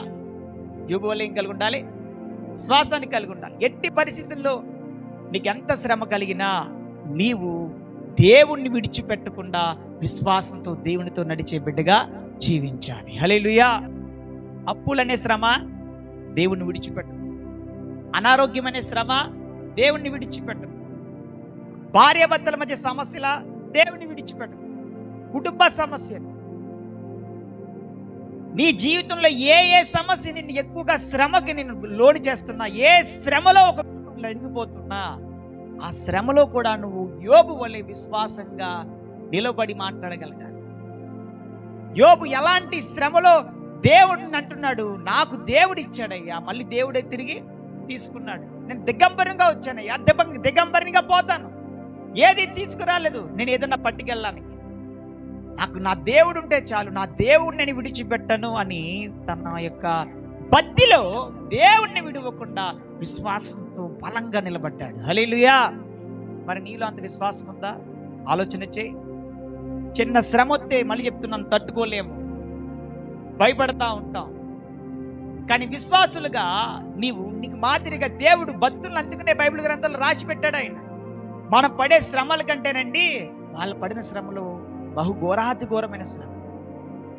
యోబు వలె ఏం కలిగి ఉండాలి? విశ్వాసాన్ని కలిగి ఉండాలి. ఎట్టి పరిస్థితుల్లో నీకు ఎంత శ్రమ కలిగినా నీవు దేవుణ్ణి విడిచిపెట్టకుండా విశ్వాసంతో దేవునితో నడిచే బిడ్డగా జీవించాలి. హల్లెలూయా. అప్పులనే శ్రమ దేవుణ్ణి విడిచిపెట్టు, అనారోగ్యం అనే శ్రమ దేవుణ్ణి విడిచిపెట్టు, భార్యాభర్తల మధ్య సమస్యల దేవుని విడిచిపెట్టు, కుటుంబ సమస్యలు, నీ జీవితంలో ఏ ఏ సమస్య నిన్ను ఎక్కువగా శ్రమకి నిన్ను లోను చేస్తున్నా, ఏ శ్రమలో ఒక అడిగిపోతున్నా, ఆ శ్రమలో కూడా నువ్వు యోబు వలె విశ్వాసంగా నిలబడి మాట్లాడగలగాలి. యోబు ఎలాంటి శ్రమలో దేవుడిని అంటున్నాడు, నాకు దేవుడు ఇచ్చాడయ్యా, మళ్ళీ దేవుడే తిరిగి తీసుకున్నాడు. నేను దిగంబరంగా వచ్చానయ్యా, దిగంబరినిగా పోతాను, ఏది తీసుకురాలేదు, నేను ఏదన్నా పట్టుకెళ్ళడానికి, నాకు నా దేవుడు ఉంటే చాలు, నా దేవుడిని నేను విడిచిపెట్టను అని తన యొక్క బద్దిలో దేవుడిని విడవకుండా విశ్వాసంతో బలంగా నిలబడ్డాడు. హల్లెలూయా. మరి నీలో అంత విశ్వాసం ఉందా? ఆలోచన చేయి. చిన్న శ్రమ వస్తే మళ్ళీ చెప్తున్నాను తట్టుకోలేము, భయపడతా ఉంటాం. కానీ విశ్వాసులుగా నీకు మాదిరిగా దేవుడు భక్తులను అందుకనే బైబిల్ గ్రంథంలో రాసి పెట్టాడు ఆయన. మనం పడే శ్రమల కంటేనండి వాళ్ళు పడిన శ్రమలు బహు ఘోరాతి ఘోరమైన శ్రమ.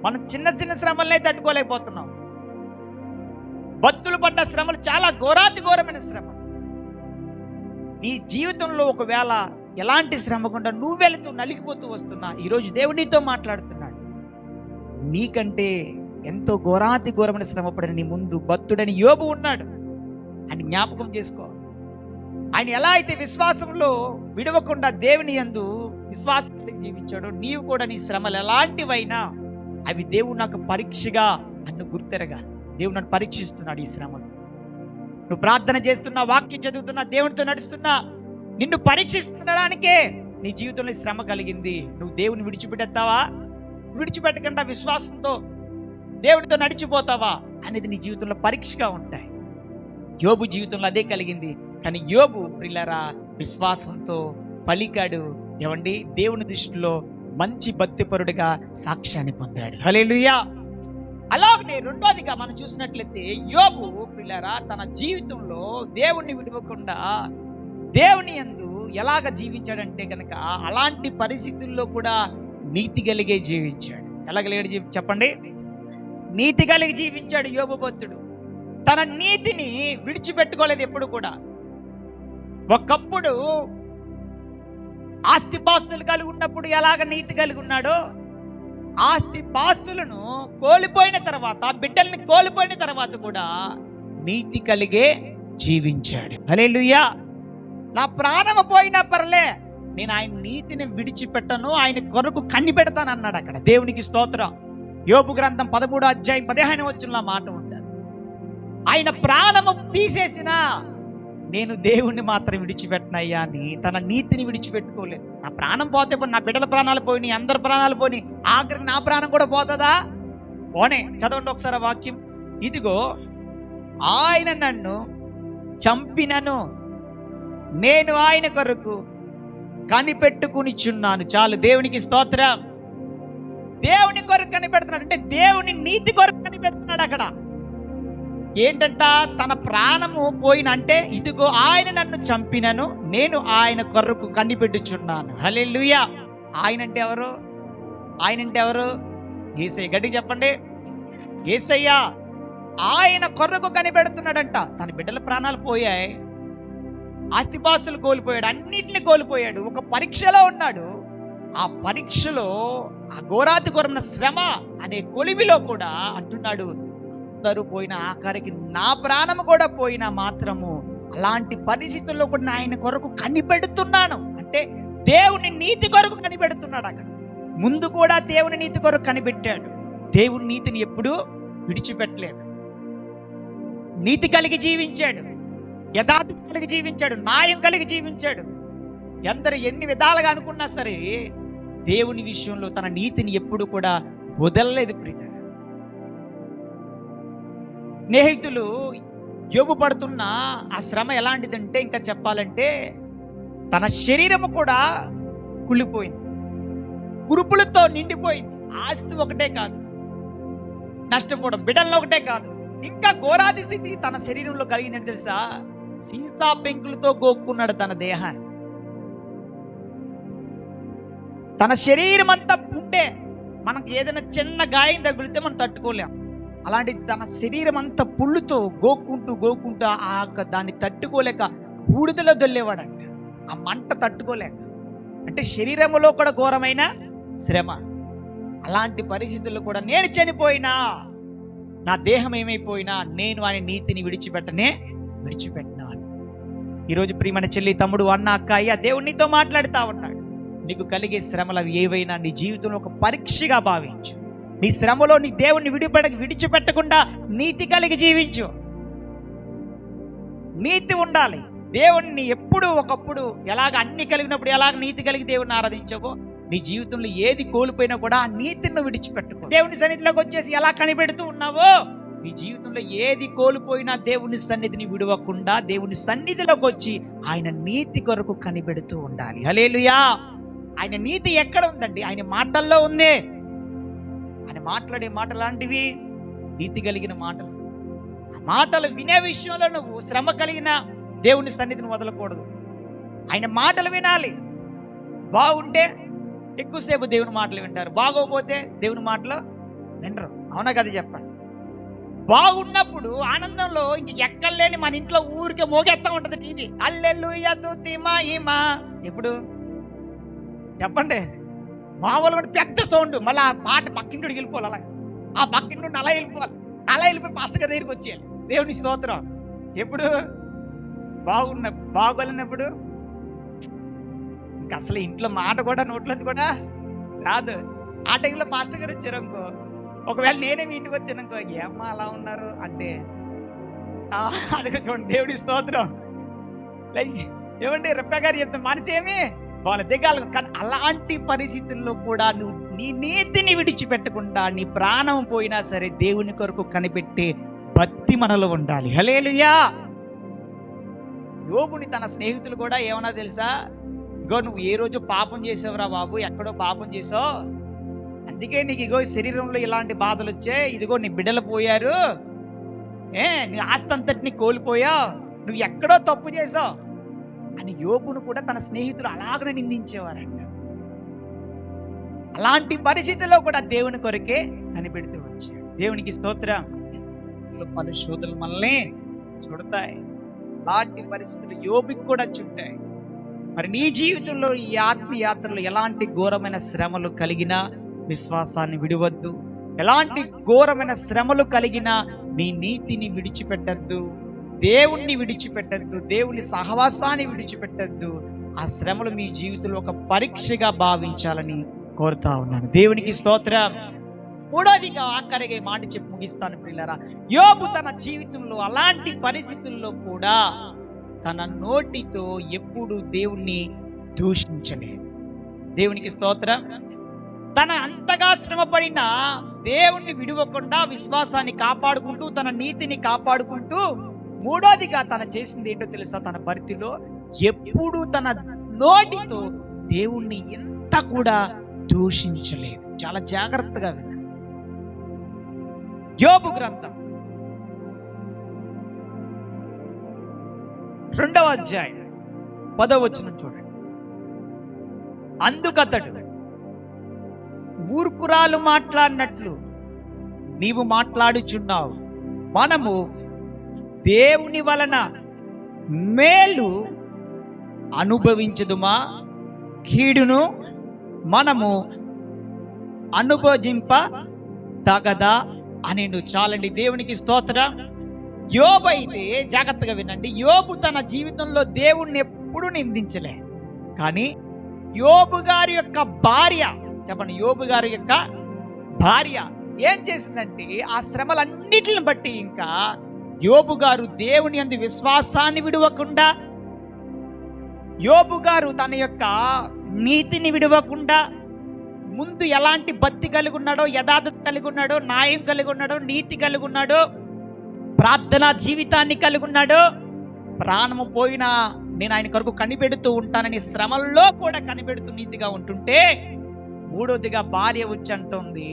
మనం చిన్న చిన్న శ్రమలనే తట్టుకోలేకపోతున్నాం. భక్తులు పడ్డ శ్రమలు చాలా ఘోరాతి ఘోరమైన శ్రమ. నీ జీవితంలో ఒకవేళ ఎలాంటి శ్రమ గుండా నువ్వు వెళుతూ నలిగిపోతూ వస్తున్నా, ఈరోజు దేవుడు నీతో మాట్లాడుతున్నాడు. నీకంటే ఎంతో ఘోరాతి ఘోరమైన శ్రమ పడిన నీ ముందు భక్తుడని యోబు ఉన్నాడు అని జ్ఞాపకం చేసుకో. ఆయన ఎలా అయితే విశ్వాసంలో విడవకుండా దేవుని యందు విశ్వాసం జీవించాడో, నీవు కూడా నీ శ్రమలు ఎలాంటివైనా అవి దేవుడు నాకు పరీక్షగా అన్ను గుర్తెరగా. దేవుడు నన్ను పరీక్షిస్తున్నాడు. ఈ శ్రమలు నువ్వు ప్రార్థన చేస్తున్నా, వాక్యం చదువుతున్నా, దేవునితో నడుస్తున్నా, నిన్ను పరీక్షిస్తుండడానికే నీ జీవితంలో శ్రమ కలిగింది. నువ్వు దేవుని విడిచిపెడతావా, విడిచిపెట్టకుండా విశ్వాసంతో దేవునితో నడిచిపోతావా అనేది నీ జీవితంలో పరీక్షగా ఉంటాయి. యోబు జీవితంలో అదే కలిగింది. కానీ యోబు ప్రియులారా విశ్వాసంతో పలికాడు. ఏమండి, దేవుని దృష్టిలో మంచి భక్తిపరుడిగా సాక్ష్యాన్ని పొందాడు. హల్లెలూయా. అలాగనే రెండోదిగా మనం చూసినట్లయితే యోబు ప్రియులారా తన జీవితంలో దేవుణ్ణి విడవకుండా దేవుని యందు ఎలాగ జీవించాడంటే కనుక అలాంటి పరిస్థితుల్లో కూడా నీతి కలిగే జీవించాడు. ఎలాగలేడు చెప్పండి? నీతి కలిగి జీవించాడు యోబు భక్తుడు. తన నీతిని విడిచిపెట్టుకోలేదు ఎప్పుడు కూడా. ఒకప్పుడు ఆస్తిపాస్తులు కలిగి ఉన్నప్పుడు ఎలాగ నీతి కలిగి ఉన్నాడో, ఆస్తిపాస్తులను కోల్పోయిన తర్వాత, బిడ్డల్ని కోల్పోయిన తర్వాత కూడా నీతి కలిగే జీవించాడు. హల్లెలూయా. నా ప్రాణం పోయినా పర్లే, నేను ఆయన నీతిని విడిచిపెట్టను, ఆయన కొరకు కన్ని పెడతాను అన్నాడు అక్కడ. దేవునికి స్తోత్రం. యోబు గ్రంథం 13వ అధ్యాయం 15వ వచనంలో మాట ఉంటుంది. ఆయన ప్రాణము తీసేసినా నేను దేవుణ్ణి మాత్రం విడిచిపెట్టనయ్యా అని తన నీతిని విడిచిపెట్టుకోలేదు. నా ప్రాణం పోతే నా బిడ్డల ప్రాణాలు పోయినాయి, అందరి ప్రాణాలు పోయినాయి, ఆఖరికి నా ప్రాణం కూడా పోతుందా? పోనే. చదవండి ఒకసారి వాక్యం. ఇదిగో ఆయన నన్ను చంపినను నేను ఆయన కొరకు కనిపెట్టుకునిచున్నాను. చాలు, దేవునికి స్తోత్రం. దేవుని కొరకు కనిపెడుతున్నాడు అంటే దేవుని నీతి కొరకు కనిపెడుతున్నాడు. అక్కడ ఏంటంట, తన ప్రాణము పోయిన అంటే ఇదిగో ఆయన నన్ను చంపినను నేను ఆయన కొరకు కనిపెట్టుచున్నాను. హల్లెలూయా. ఆయన అంటే ఎవరు? ఆయన అంటే ఎవరు? యేసయ్య. గట్టిగా చెప్పండి, యేసయ్య. ఆయన కొరకు కనిపెడుతున్నాడంట. తన బిడ్డల ప్రాణాలు పోయాయి, ఆస్తిపాస్తులు కోల్పోయాడు, అన్నిటిని కోల్పోయాడు. ఒక పరీక్షలో ఉన్నాడు. ఆ పరీక్షలో ఆ ఘోరాతి ఘోరమైన శ్రమ అనే కొలిమిలో కూడా అంటున్నాడు, అందరూ పోయిన ఆఖరికి నా ప్రాణము కూడా పోయినా మాత్రము అలాంటి పరిస్థితుల్లో కూడా ఆయన కొరకు కనిపెడుతున్నాను. అంటే దేవుని నీతి కొరకు కనిపెడుతున్నాడు. అక్కడ ముందు కూడా దేవుని నీతి కొరకు కనిపెట్టాడు. దేవుని నీతిని ఎప్పుడూ విడిచిపెట్టలేదు. నీతి కలిగి జీవించాడు, యథార్థత కలిగి జీవించాడు, న్యాయం కలిగి జీవించాడు. ఎందరు ఎన్ని విధాలుగా అనుకున్నా సరే దేవుని విషయంలో తన నీతిని ఎప్పుడు కూడా వదలలేదు. ప్రియ స్నేహితులు, యోబు పడుతున్న ఆ శ్రమ ఎలాంటిదంటే, ఇంకా చెప్పాలంటే తన శరీరము కూడా కుళ్ళిపోయింది, కురుపులతో నిండిపోయింది. ఆస్తి ఒకటే కాదు నష్టపోవడం, బిడ్డల్లో ఒకటే కాదు, ఇంకా ఘోరాది స్థితి తన శరీరంలో కలిగిందని తెలుసా? సీసా పెంకులతో గోక్కున్నాడు తన దేహాన్ని. తన శరీరం అంతా ఉంటే మనకు ఏదైనా చిన్న గాయం తగిలితే మనం తట్టుకోలేం. అలాంటి తన శరీరం అంతా పుళ్ళుతో గోక్కుంటూ దాన్ని తట్టుకోలేక బూడిదలో దొల్లేవాడంట. ఆ మంట తట్టుకోలేక, అంటే శరీరంలో కూడా ఘోరమైన శ్రమ. అలాంటి పరిస్థితుల్లో కూడా నేను చనిపోయినా, నా దేహం ఏమైపోయినా నేను ఆయన నీతిని విడిచిపెట్టినా. ఈరోజు ప్రియమైన చెల్లి, తమ్ముడు, అన్న, అక్క, అయ్యా, దేవుడు నీతో మాట్లాడుతూ ఉన్నాడు. నీకు కలిగే శ్రమలు అవి ఏవైనా నీ జీవితంలో ఒక పరీక్షగా భావించు. నీ శ్రమలో నీ దేవుణ్ణి విడిచిపెట్టకుండా నీతి కలిగి జీవించు. నీతి ఉండాలి. దేవుణ్ణి ఎప్పుడు ఒకప్పుడు ఎలాగ అన్ని కలిగినప్పుడు ఎలాగ నీతి కలిగి దేవుణ్ణి ఆరాధించవో, నీ జీవితంలో ఏది కోల్పోయినా కూడా ఆ నీతిని విడిచిపెట్టుకో. దేవుని సన్నిధిలోకి వచ్చేసి ఎలా కనిపెడుతూ ఉన్నావో, నీ జీవితంలో ఏది కోల్పోయినా దేవుని సన్నిధిని విడవకుండా దేవుని సన్నిధిలోకి వచ్చి ఆయన నీతి కొరకు కనిపెడుతూ ఉండాలి. హల్లెలూయా. ఆయన నీతి ఎక్కడ ఉందండి? ఆయన మాటల్లో ఉంది. ఆయన మాట్లాడే మాటలు లాంటివి నీతి కలిగిన మాటలు. ఆ మాటలు వినే విషయంలో నువ్వు శ్రమ కలిగిన దేవుని సన్నిధిని వదలకూడదు. ఆయన మాటలు వినాలి. బాగుంటే ఎక్కువసేపు దేవుని మాటలు వింటారు, బాగోపోతే దేవుని మాటలు వినరు. అవునా కదా? చెప్పండి. బాగున్నప్పుడు ఆనందంలో ఇంక ఎక్కడలేని మన ఇంట్లో ఊరికే మోగేస్తా ఉంటది టీవీ. హల్లెలూయా స్తుతి మహిమ. ఎప్పుడు చెప్పండి, మామూలు పెద్ద సౌండ్, మళ్ళీ ఆ పాట పక్కింటి వెళ్ళిపోవాలి. అలా ఆ పక్కింటి అలా వెళ్ళిపోయి పాస్టర్ గారి దగ్గరికి వచ్చేయాలి. దేవుని స్తోత్రం. ఎప్పుడు బాగోలేనప్పుడు ఇంకా అసలు ఇంట్లో మాట కూడా నోట్లోది కూడా రాదు. ఆ టైంలో పాస్టర్ గారు వచ్చారు అనుకో, ఒకవేళ నేనే మీ ఇంటికి వచ్చాను అనుకో, ఏమ్మా అలా ఉన్నారు అంటే అదిగో చూడండి, దేవుడి స్తోత్రం. ఏమండి రెప్ప గారు చెప్తాను, మనసేమి వాళ్ళ దిగాలి. కానీ అలాంటి పరిస్థితుల్లో కూడా నువ్వు నీ నీతిని విడిచిపెట్టకుండా నీ ప్రాణం పోయినా సరే దేవుని కొరకు కనిపెట్టే భక్తి మనలో ఉండాలి. హల్లెలూయా. యోబుని తన స్నేహితులు కూడా ఏమన్నా తెలుసా? ఇగో నువ్వు ఏ రోజు పాపం చేసావురా బాబు, ఎక్కడో పాపం చేసావు, అందుకే నీకు ఇగో శరీరంలో ఇలాంటి బాధలు వచ్చాయి, ఇదిగో నీ బిడ్డలు పోయారు, నీ ఆస్తి అంతటిని కోల్పోయావు, నువ్వు ఎక్కడో తప్పు చేసావు అని యోబును కూడా తన స్నేహితులు అలాగనే నిందించేవారంట. అలాంటి పరిస్థితుల్లో కూడా దేవుని కొరకే కనిపెడుతూ వచ్చాడు. దేవునికి స్తోత్రం. పలు శోధనలు మనల్ని చూడతాయి. అలాంటి పరిస్థితులు యోబుకి కూడా చుట్టాయి. మరి నీ జీవితంలో ఈ ఆత్మయాత్రలో ఎలాంటి ఘోరమైన శ్రమలు కలిగినా విశ్వాసాన్ని విడవద్దు. ఎలాంటి ఘోరమైన శ్రమలు కలిగినా నీ నీతిని విడిచిపెట్టద్దు, దేవుణ్ణి విడిచిపెట్టద్దు, దేవుని సహవాసాన్ని విడిచిపెట్టద్దు. ఆ శ్రమలు మీ జీవితంలో ఒక పరీక్షగా భావించాలని కోరుతా ఉన్నాను. దేవునికి స్తోత్రం. మూడోదిగా ఆఖరిగా మాట చెప్పి ముగిస్తాను ప్రియులారా. యోబు తన జీవితంలో అలాంటి పరిస్థితుల్లో కూడా తన నోటితో ఎప్పుడు దేవుణ్ణి దూషించలేదు. దేవునికి స్తోత్రం. తన అంతగా శ్రమపడినా దేవుణ్ణి విడవకుండా విశ్వాసాన్ని కాపాడుకుంటూ తన నీతిని కాపాడుకుంటూ మూడోదిగా తను చేసింది ఏంటో తెలుసా? తన పరిధిలో ఎప్పుడు తన నోటితో దేవుణ్ణి ఎంత కూడా దూషించలేదు. చాలా జాగ్రత్తగా వినండి. యోబు గ్రంథం 2వ అధ్యాయం 10వ వచనం చూడండి. అందుకతడు, మూర్ఖురాలు మాట్లాడినట్లు నీవు మాట్లాడుచున్నావు. మనము దేవుని వలన మేలు అనుభవించదుమా, కీడును మనము అనుభవింప తగదా అని. చాలండి. దేవునికి స్తోత్రం. యోబు అయితే జాగ్రత్తగా వినండి. యోబు తన జీవితంలో దేవుణ్ణి ఎప్పుడు నిందించలే. కానీ యోబు గారి యొక్క భార్య, చెప్పండి, యోబు గారి యొక్క భార్య ఏం చేసిందంటే ఆ శ్రమలన్నిటిని బట్టి ఇంకా యోబు గారు దేవుని యందు విశ్వాసాన్ని విడవకుండా, యోబు గారు తన యొక్క నీతిని విడవకుండా, ముందు ఎలాంటి భక్తి కలిగి ఉన్నాడో, యథార్థత కలిగి ఉన్నాడో, న్యాయం కలిగి ఉన్నాడో, నీతి కలిగి ఉన్నాడో, ప్రార్థనా జీవితాన్ని కలిగి ఉన్నాడో, ప్రాణము పోయినా నేను ఆయన కొరకు కనిపెడుతూ ఉంటానని శ్రమల్లో కూడా కనిపెడుతూ నీతిగా ఉంటుంటే, మూడోదిగా భార్య వచ్చి అంటుంది,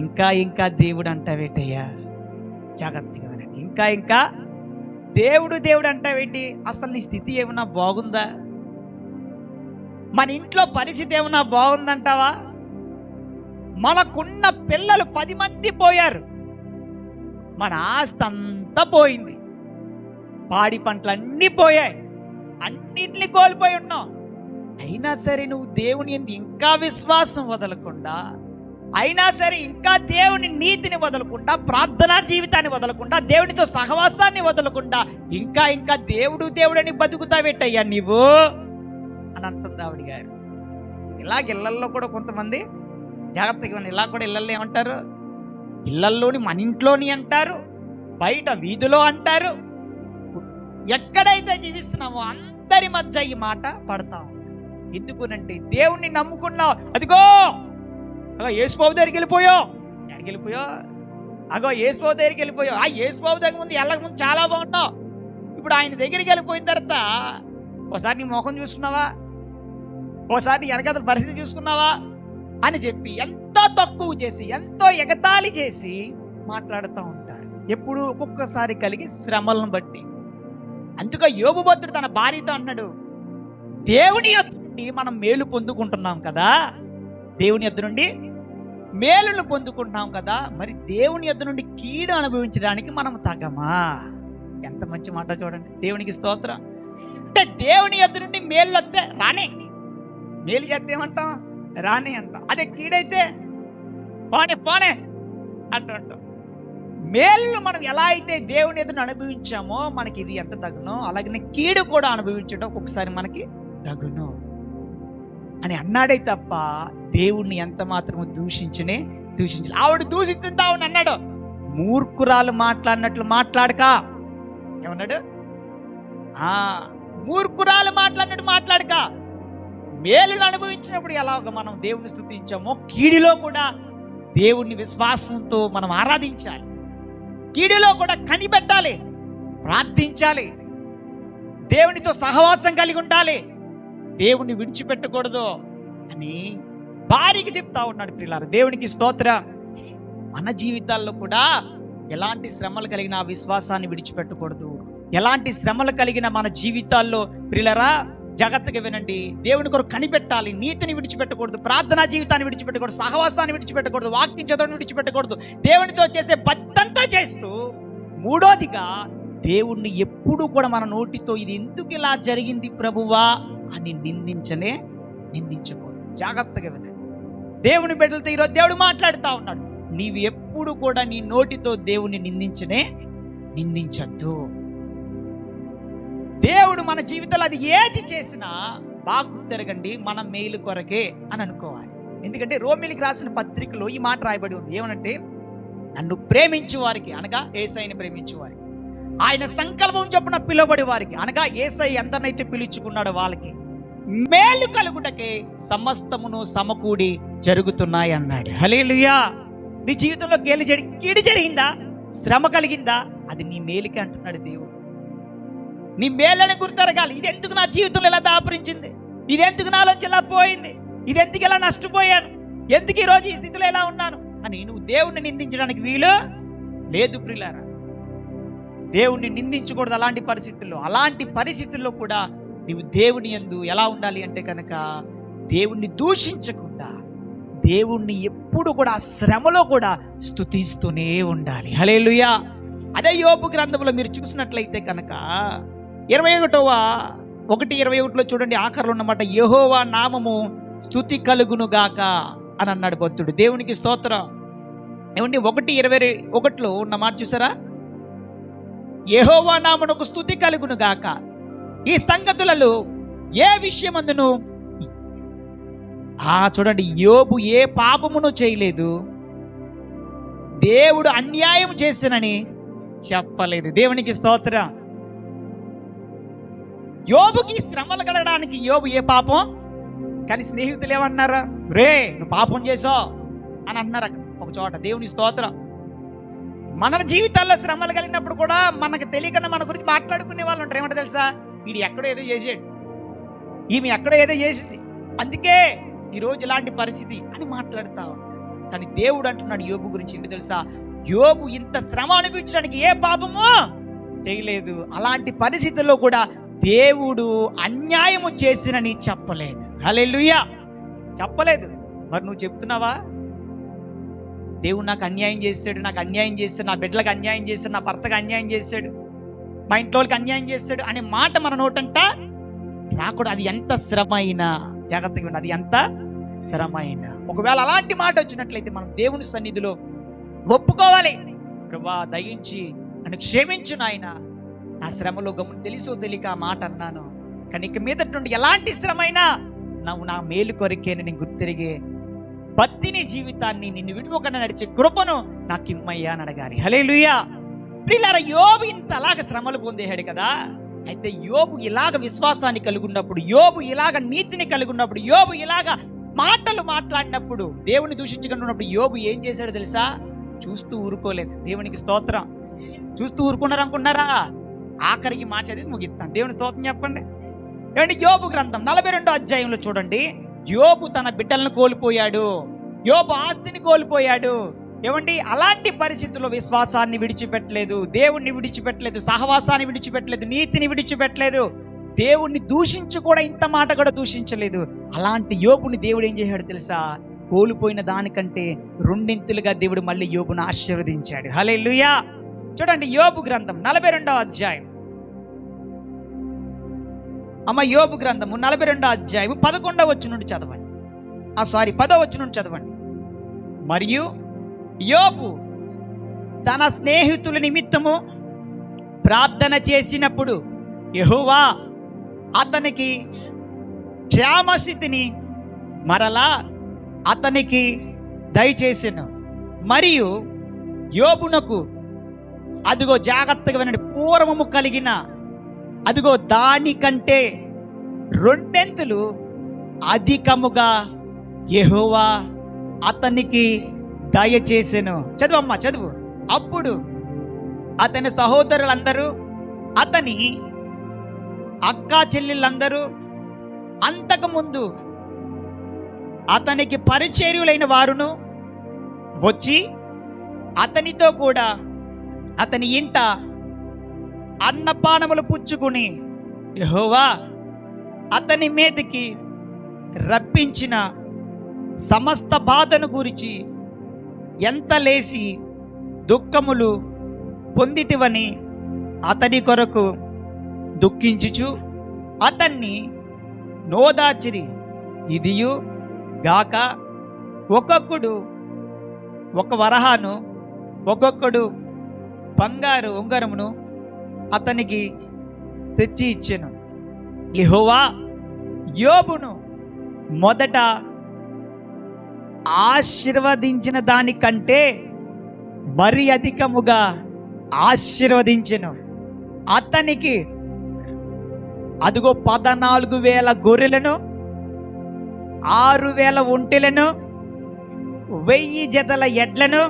ఇంకా ఇంకా దేవుడు అంటావేటయ్యా. జాగ్రత్తగా వినండి. ఇంకా ఇంకా దేవుడు దేవుడు అంటావేంటి? అసలు నీ స్థితి ఏమన్నా బాగుందా? మన ఇంట్లో పరిస్థితి ఏమన్నా బాగుందంటావా? మనకున్న పిల్లలు 10 మంది పోయారు, మన ఆస్తి అంతా పోయింది, పాడి పంటలన్నీ పోయాయి, అన్నింటినీ కోల్పోయి ఉన్నాం. అయినా సరే నువ్వు దేవుని యందు ఇంకా విశ్వాసం వదలకుండా, అయినా సరే ఇంకా దేవుని నీతిని వదలకుండా, ప్రార్థనా జీవితాన్ని వదలకుండా, దేవునితో సహవాసాన్ని వదలకుండా ఇంకా ఇంకా దేవుడు దేవుడని బతుకుతావేటయ్యా నీవు అని అంటుంది ఆవిడ గారు. ఇలాగ ఇళ్లల్లో కూడా కొంతమంది జాగ్రత్తగా, ఇలా కూడా ఇళ్లలో ఏమంటారు? ఇళ్లల్లోని మన ఇంట్లోని అంటారు, బయట వీధిలో అంటారు. ఎక్కడైతే జీవిస్తున్నామో అందరి మధ్య ఈ మాట పడతాం. ఎందుకునంటే దేవుణ్ణి నమ్ముకున్నావు. అదిగో యేసుబాబు దగ్గరికి వెళ్ళిపోయావు, ఎక్కడికి వెళ్ళిపోయావు? అగో యేసుబాబు దగ్గరికి వెళ్ళిపోయావు. ఆ యేసుబాబు దగ్గర ముందు వెళ్ళక ముందు చాలా బాగున్నావు. ఇప్పుడు ఆయన దగ్గరికి వెళ్ళిపోయిన తర్వాత ఒకసారి నీ ముఖం చూసుకున్నావా, ఒకసారి నీ వెనకాల పరిస్థితి చూసుకున్నావా అని చెప్పి ఎంతో తక్కువ చేసి, ఎంతో ఎగతాళి చేసి మాట్లాడుతూ ఉంటారు. ఎప్పుడు ఒక్కొక్కసారి కలిగి శ్రమలను బట్టి. అందుకే యోబు భక్తుడు తన భార్యతో అన్నాడు, దేవుని యొద్ద నుండి మనం మేలు పొందుకుంటున్నాం కదా, దేవుని యొద్ద నుండి మేలును పొందుకుంటున్నాం కదా, మరి దేవుని యొద్ద నుండి కీడు అనుభవించడానికి మనం తగమా? ఎంత మంచి మాట చూడండి. దేవునికి స్తోత్రం. అంటే దేవుని యొద్ద నుండి మేలు వస్తే రానే, మేలు చేస్తే ఏమంటాం? రాని అంటాం. అదే కీడైతే పోనే పోనే అంటాం. మేలు మనం ఎలా అయితే దేవుని ఎదురు అనుభవించామో మనకి ఇది ఎంత తగునో, అలాగనే కీడు కూడా అనుభవించడం ఒక్కొక్కసారి మనకి తగును అని అన్నాడే తప్ప దేవుణ్ణి ఎంత మాత్రము దూషించలే. ఆవిడ దూషిస్తుందా అని అన్నాడు. మూర్ఖురాలు మాట్లాడినట్లు మాట్లాడక, ఏమన్నాడు? మూర్ఖురాలు మాట్లాడినట్టు మాట్లాడక. మేలును అనుభవించినప్పుడు ఎలాగ మనం దేవుని స్తుతించామో, కీడిలో కూడా దేవుణ్ణి విశ్వాసంతో మనం ఆరాధించాలి. కీడిలో కూడా కనిపెట్టాలి, ప్రార్థించాలి, దేవునితో సహవాసం కలిగి ఉండాలి, దేవుణ్ణి విడిచిపెట్టకూడదు అని భార్యకి చెప్తా ఉన్నాడు. ప్రియులారా, దేవునికి స్తోత్రం. మన జీవితాల్లో కూడా ఎలాంటి శ్రమలు కలిగిన విశ్వాసాన్ని విడిచిపెట్టకూడదు. ఎలాంటి శ్రమలు కలిగిన మన జీవితాల్లో ప్రియులారా జాగ్రత్తగా వినండి, దేవుని కొరకు కనిపెట్టాలి. నీతిని విడిచిపెట్టకూడదు, ప్రార్థనా జీవితాన్ని విడిచిపెట్టకూడదు, సహవాసాన్ని విడిచిపెట్టకూడదు, వాక్యం చదవడం విడిచిపెట్టకూడదు, దేవునితో చేసే భక్తంతా చేస్తూ, మూడోదిగా దేవుణ్ణి ఎప్పుడు కూడా మన నోటితో ఇది ఎందుకు ఇలా జరిగింది ప్రభువా అని నిందించకూడదు. జాగ్రత్తగా వినండి. దేవుని బిడ్డలతో ఈరోజు దేవుడు మాట్లాడుతూ ఉన్నాడు, నీవు ఎప్పుడు కూడా నీ నోటితో దేవుణ్ణి నిందించద్దు. దేవుడు మన జీవితంలో అది ఏది చేసినా బాగు తిరగండి, మన మేలు కొరకే అని అనుకోవాలి. ఎందుకంటే రోమీయులకు రాసిన పత్రికలో ఈ మాట రాయబడి ఉంది. ఏమనంటే, నన్ను ప్రేమించు వారికి, అనగా యేసయ్యని ప్రేమించు వారికి, ఆయన సంకల్పం చొప్పున పిలువబడి వారికి, అనగా యేసయ్య ఎంతనైతే పిలుచుకున్నాడో వాళ్ళకి మేలు కలుగుటకే సమస్తమును సమకూడి జరుగుతున్నాయి అన్నాడు. హల్లెలూయా. నీ జీవితంలో కీడు జరిగిందా, శ్రమ కలిగిందా, అది నీ మేలుకే అంటున్నాడు దేవుడు. నీ మేలని గుర్తెరగాలి. ఇది ఎందుకు నా జీవితంలో ఇలా దాపురించింది, ఇది ఎందుకు నాలోంచి ఇలా పోయింది, ఇది ఎందుకు ఇలా నష్టపోయాను, ఎందుకు ఈరోజు ఈ స్థితిలో ఎలా ఉన్నాను అని నువ్వు దేవుణ్ణి నిందించడానికి వీలు లేదు ప్రియులారా. దేవుణ్ణి నిందించకూడదు అలాంటి పరిస్థితుల్లో. అలాంటి పరిస్థితుల్లో కూడా నువ్వు దేవుని యందు ఎలా ఉండాలి అంటే కనుక దేవుణ్ణి దూషించకుండా దేవుణ్ణి ఎప్పుడు కూడా శ్రమలో కూడా స్తుతిస్తూనే ఉండాలి. హల్లెలూయా. అదే యోబు గ్రంథంలో మీరు చూసినట్లయితే కనుక 21:21 చూడండి, ఆఖరిలో ఉన్నమాట, యెహోవా నామము స్తుతి కలుగును గాక అని అన్నాడు భక్తుడు. దేవునికి స్తోత్రం. ఏమండి 1:21 ఉన్న మాట చూసారా? యెహోవా నామమునకు స్తుతి కలుగును గాక. ఈ సంగతులలో ఏ విషయమందును చూడండి, యోబు ఏ పాపమును చేయలేదు, దేవుడు అన్యాయం చేసినని చెప్పలేదు. దేవునికి స్తోత్రం. యోబుకి శ్రమలు కలగడానికి యోబు ఏ పాపం, కానీ స్నేహితులు ఏమన్నారా, రే నువ్వు పాపం చేసావు అని అన్నారు ఒక చోట. దేవుని స్తోత్రం. మన జీవితాల్లో శ్రమలు కలిగినప్పుడు కూడా మనకు తెలియకుండా మన గురించి మాట్లాడుకునే వాళ్ళు ఉంటారు. ఏమంటే తెలుసా, వీడు ఎక్కడో ఏదో చేసాడు, ఈమె ఎక్కడో ఏదో చేసింది, అందుకే ఈరోజు ఇలాంటి పరిస్థితి అని మాట్లాడతావు. కానీ దేవుడు అంటున్నాడు యోబు గురించి ఏంటి తెలుసా, యోబు ఇంత శ్రమ అనిపించడానికి ఏ పాపము చేయలేదు. అలాంటి పరిస్థితుల్లో కూడా దేవుడు అన్యాయము చేసినని చెప్పలేదు. హల్లెలూయా. చెప్పలేదు. మరి నువ్వు చెప్తున్నావా, దేవుడు నాకు అన్యాయం చేశాడు, నాకు అన్యాయం చేశాడు, నా బిడ్డలకు అన్యాయం చేశాడు, నా భర్తకు అన్యాయం చేశాడు, మా ఇంట్లో వాళ్ళకి అన్యాయం చేశాడు అనే మాట మన నోటంట రాకూడదు. అది ఎంత శ్రమ అయినా జాగ్రత్తగా ఉండాలి. అది ఎంత శ్రమ అయినా ఒకవేళ అలాంటి మాట వచ్చినట్లయితే మనం దేవుని సన్నిధిలో ఒప్పుకోవాలి. ప్రభువా దయించి నన్ను క్షమించు నాయన, నా శ్రమలో గమ్మున తెలుసో తెలియక ఆ మాట అన్నాను, కానీ ఇక మీదటి నుండి ఎలాంటి శ్రమ అయినా నువ్వు నా మేలు కొరికే నేను గుర్తిరిగే భక్తిని జీవితాన్ని నిన్ను విడువకుండా నడిచే కృపను నాకు ఇమ్మయ్యా అని అడగాలి. హల్లెలూయా. ప్రియులారా, యోబు ఇంత అలాగ శ్రమలు పొందేశాడు కదా. అయితే యోబు ఇలాగ విశ్వాసాన్ని కలిగి ఉన్నప్పుడు, యోబు ఇలాగ నీతిని కలిగి ఉన్నప్పుడు, యోబు ఇలాగ మాటలు మాట్లాడినప్పుడు, దేవుని దూషించకుండా ఉన్నప్పుడు యోబు ఏం చేశాడో తెలుసా? చూస్తూ ఊరుకోలేదు. దేవునికి స్తోత్రం. చూస్తూ ఊరుకున్నారు అనుకున్నారా? ఆఖరికి మా చదివి ముగిస్తాను. దేవుని స్తోత్రం చెప్పండి. ఏమండి, యోబు గ్రంథం 42 చూడండి. యోబు తన బిడ్డలను కోల్పోయాడు, యోబు ఆస్తిని కోల్పోయాడు. ఏమండి, అలాంటి పరిస్థితుల్లో విశ్వాసాన్ని విడిచిపెట్టలేదు, దేవుణ్ణి విడిచిపెట్టలేదు, సహవాసాన్ని విడిచిపెట్టలేదు, నీతిని విడిచిపెట్టలేదు, దేవుణ్ణి దూషించి కూడా ఇంత మాట కూడా దూషించలేదు. అలాంటి యోబుని దేవుడు ఏం చేశాడు తెలుసా? కోల్పోయిన దానికంటే రెండింతలుగా దేవుడు మళ్ళీ యోబును ఆశీర్వదించాడు. హల్లెలూయా. చూడండి, యోబు గ్రంథం 42 యోబు గ్రంథము 42 11 నుండి చదవండి. 10 నుండి చదవండి. మరియు యోబు తన స్నేహితుల నిమిత్తము ప్రార్థన చేసినప్పుడు యెహోవా అతనికి క్షేమస్థితిని మరలా అతనికి దయచేసెను. మరియు యోబునకు అదిగో జాగ్రత్తగా వినండి, పూర్వము కలిగిన అదిగో దానికంటే 2 అధికముగా యెహోవా అతనికి దయచేసెను. చదువమ్మా చదువు. అప్పుడు అతని సహోదరులందరూ, అతని అక్కా చెల్లెళ్ళందరూ, అంతకుముందు అతనికి పరిచర్యులైన వారును వచ్చి అతనితో కూడా అతని ఇంట అన్నపానములు పుచ్చుకుని యెహోవా అతని మీదకి రప్పించిన సమస్త బాధను గురించి ఎంత లేసి దుఃఖములు పొందితివని అతని కొరకు దుఃఖించుచు అతన్ని నోదార్చిరి. ఇదియు గాక ఒక్కొక్కడు ఒక వరహాను, ఒక్కొక్కడు బంగారు ఉంగరమును అతనికి తెచ్చి ఇచ్చెను. యెహోవా యోబును మొదట ఆశీర్వదించిన దానికంటే మరి అధికముగా ఆశీర్వదించెను. అతనికి అదిగో 14,000 గొర్రెలను, 6,000 ఒంటెలను, 1000 జతల ఎడ్లను,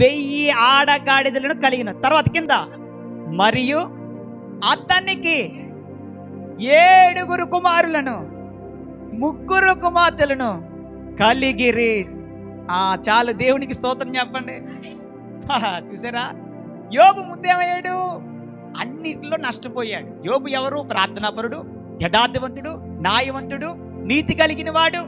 1000 ఆడగాడిదలను కలిగిన. తర్వాత కింద మరియు అతనికి 7 కుమారులను 3 కుమార్తెలను కలిగిరి. చాలు, దేవునికి స్తోత్రం చెప్పండి. చూసారా, యోబు ముందేమయ్యాడు? అన్నిటిలో నష్టపోయాడు. యోబు ఎవరు? ప్రార్థనాపరుడు, యథార్థవంతుడు, న్యాయవంతుడు, నీతి కలిగిన వాడు,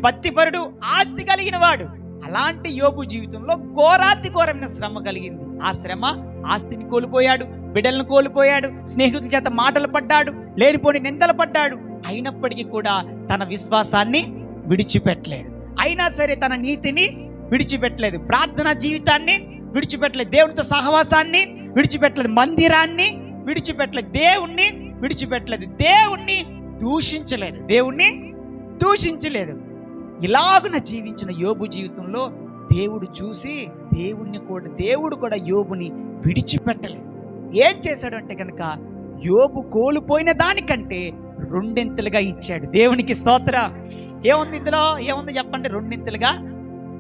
భక్తిపరుడు, ఆస్తి కలిగిన వాడు. అలాంటి యోబు జీవితంలో ఘోరమైన శ్రమ కలిగింది. ఆ శ్రమ, ఆస్తిని కోల్పోయాడు, బిడ్డలను కోల్పోయాడు, స్నేహితుల చేత మాటలు పడ్డాడు, లేనిపోని నిందలు పడ్డాడు. అయినప్పటికీ కూడా తన విశ్వాసాన్ని విడిచిపెట్టలేదు. అయినా సరే తన నీతిని విడిచిపెట్టలేదు, ప్రార్థనా జీవితాన్ని విడిచిపెట్టలేదు, దేవునితో సహవాసాన్ని విడిచిపెట్టలేదు, మందిరాన్ని విడిచిపెట్టలేదు, దేవుణ్ణి విడిచిపెట్టలేదు, దేవుణ్ణి దూషించలేదు. ఇలాగున జీవించిన యోబు జీవితంలో దేవుడు చూసి దేవుడు కూడా యోబుని విడిచిపెట్టలేదు. ఏం చేశాడంటే కనుక యోబు కోల్పోయిన దానికంటే 2 ఇచ్చాడు. దేవునికి స్తోత్ర. ఏముంది ఇందులో? ఏముంది చెప్పండి? 2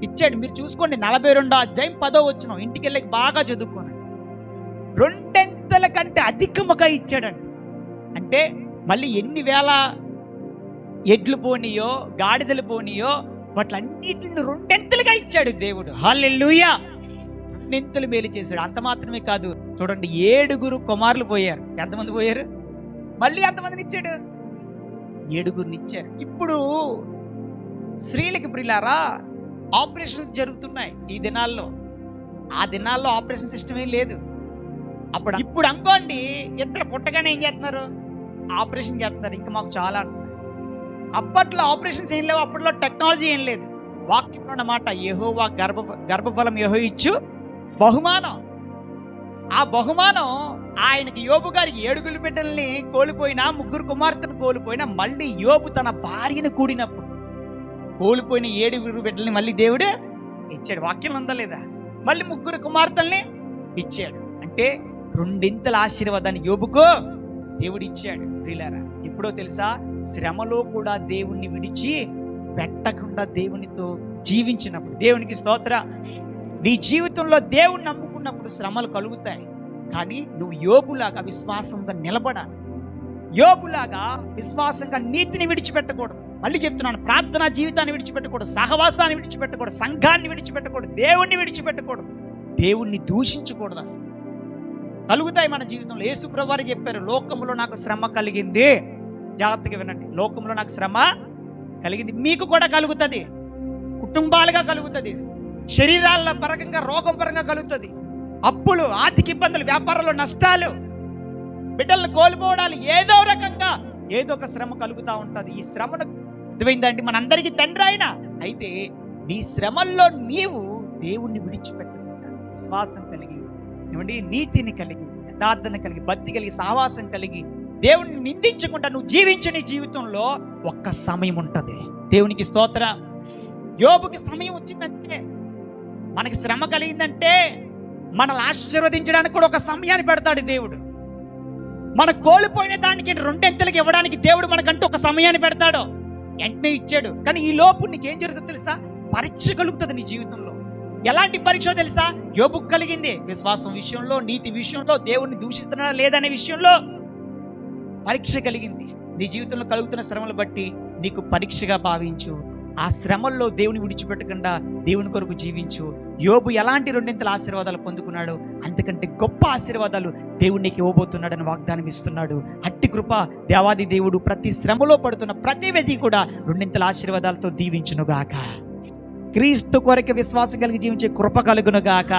ఇచ్చాడు. మీరు చూసుకోండి, 42వ అధ్యాయం 10వ వచనం, ఇంటికి వెళ్ళి బాగా చదువుకోండి. 2 కంటే అధికముగా ఇచ్చాడండి. అంటే మళ్ళీ ఎన్ని వేల ఎడ్లు పోనీయో, గాడిదలు పోనీయో, వాటిలన్నిటిని 2 ఇచ్చాడు దేవుడు. హల్లెలూయా! 2 మేలు చేశాడు. అంత మాత్రమే కాదు, చూడండి, 7 కుమారులు పోయారు. ఎంతమంది పోయారు? మళ్ళీ ఎంతమందిని ఇచ్చాడు? 7 ఇచ్చారు. ఇప్పుడు స్త్రీలకి ప్రియులారా, ఆపరేషన్స్ జరుగుతున్నాయి ఈ దినాల్లో. ఆ దినాల్లో ఆపరేషన్ సిస్టమ్ ఏం లేదు. ఇప్పుడు అనుకోండి, ఇద్దరు పుట్టగానే ఏం చేస్తున్నారు? ఆపరేషన్ చేస్తున్నారు. ఇంకా మాకు చాలా అంటున్నారు. అప్పట్లో ఆపరేషన్స్ ఏం లేవు, అప్పట్లో టెక్నాలజీ ఏం లేదు. వాక్యంలో అన్నమాట, యెహోవా గర్భఫలం యెహోవా ఇచ్చు బహుమానం. ఆ బహుమానం ఆయనకి, యోబు గారికి 7 బిడ్డల్ని కోల్పోయినా, 3 కుమార్తెను కోల్పోయినా, మళ్ళీ యోబు తన భార్యను కూడినప్పుడు కోల్పోయిన 7 బిడ్డల్ని మళ్ళీ దేవుడే ఇచ్చాడు. వాక్యం ఉందా లేదా? మళ్ళీ 3 కుమార్తెల్ని ఇచ్చాడు. అంటే 2 ఆశీర్వాదాన్ని యోబుకో దేవుడు ఇచ్చాడు. ప్రియులారా, ఎప్పుడో తెలుసా? శ్రమలో కూడా దేవుణ్ణి విడిచి పెట్టకుండా దేవునితో జీవించినప్పుడు. దేవునికి స్తోత్ర. నీ జీవితంలో దేవుణ్ణి నమ్ముకున్నప్పుడు శ్రమలు కలుగుతాయి. కానీ నువ్వు యోబులాగా విశ్వాసంగా నిలబడాలి. యోబులాగా విశ్వాసంగా నీతిని విడిచిపెట్టకూడదు. మళ్ళీ చెప్తున్నాను, ప్రార్థనా జీవితాన్ని విడిచిపెట్టకూడదు, సహవాసాన్ని విడిచిపెట్టకూడదు, సంఘాన్ని విడిచిపెట్టకూడదు, దేవుణ్ణి విడిచిపెట్టకూడదు, దేవుణ్ణి దూషించకూడదు. అసలు కలుగుతాయి మన జీవితంలో. యేసు ప్రభువారు చెప్పారు, లోకములో నాకు శ్రమ కలిగింది. జాగ్రత్తగా వినండి, లోకంలో నాకు శ్రమ కలిగింది, మీకు కూడా కలుగుతుంది. కుటుంబాలుగా కలుగుతుంది, శరీరాల పరంగా, రోగం పరంగా కలుగుతుంది, అప్పులు, ఆర్థిక ఇబ్బందులు, వ్యాపారంలో నష్టాలు, బిడ్డలను కోల్పోవడాలు, ఏదో రకంగా ఏదో ఒక శ్రమ కలుగుతూ ఉంటుంది. ఈ శ్రమను అర్థమైందంటే మనందరికీ తండ్రి ఆయన. అయితే నీ శ్రమల్లో నీవు దేవుణ్ణి విడిచిపెట్టకుండా విశ్వాసం కలిగి, నీతిని కలిగి, యథార్థన కలిగి, భక్తి కలిగి, సహవాసం కలిగి, దేవుణ్ణి నిందించకుండా నువ్వు జీవించే నీ జీవితంలో ఒక్క సమయం ఉంటుంది. దేవునికి స్తోత్ర. యోబుకి సమయం వచ్చిందంటే, మనకి శ్రమ కలిగిందంటే మనల్ని ఆశీర్వదించడానికి కూడా ఒక సమయాన్ని పెడతాడు దేవుడు. మన కోల్పోయిన దానికి 2 ఇవ్వడానికి దేవుడు మనకంటూ ఒక సమయాన్ని పెడతాడు. వెంటనే ఇచ్చాడు. కానీ ఈ లోపు నీకేం జరుగుతుందో తెలుసా? పరీక్ష కలుగుతుంది నీ జీవితంలో. ఎలాంటి పరీక్ష తెలుసా? యోబుకు కలిగింది. విశ్వాసం విషయంలో, నీతి విషయంలో, దేవుణ్ణి దూషిస్తున్నా లేదనే విషయంలో పరీక్ష కలిగింది. నీ జీవితంలో కలుగుతున్న శ్రమలు బట్టి నీకు పరీక్షగా భావించు. ఆ శ్రమల్లో దేవుని విడిచిపెట్టకుండా దేవుని కొరకు జీవించు. యోబు ఎలాంటి 2 ఆశీర్వాదాలు పొందుకున్నాడు, అంతకంటే గొప్ప ఆశీర్వాదాలు దేవునికి ఇవ్వబోతున్నాడని వాగ్దానం ఇస్తున్నాడు. అట్టి కృప దేవాది దేవుడు ప్రతి శ్రమలో పడుతున్న ప్రతి వ్యక్తి కూడా 2 ఆశీర్వాదాలతో దీవించునుగాక. క్రీస్తు కొరకు విశ్వాసం కలిగి జీవించే కృప కలుగునుగాక.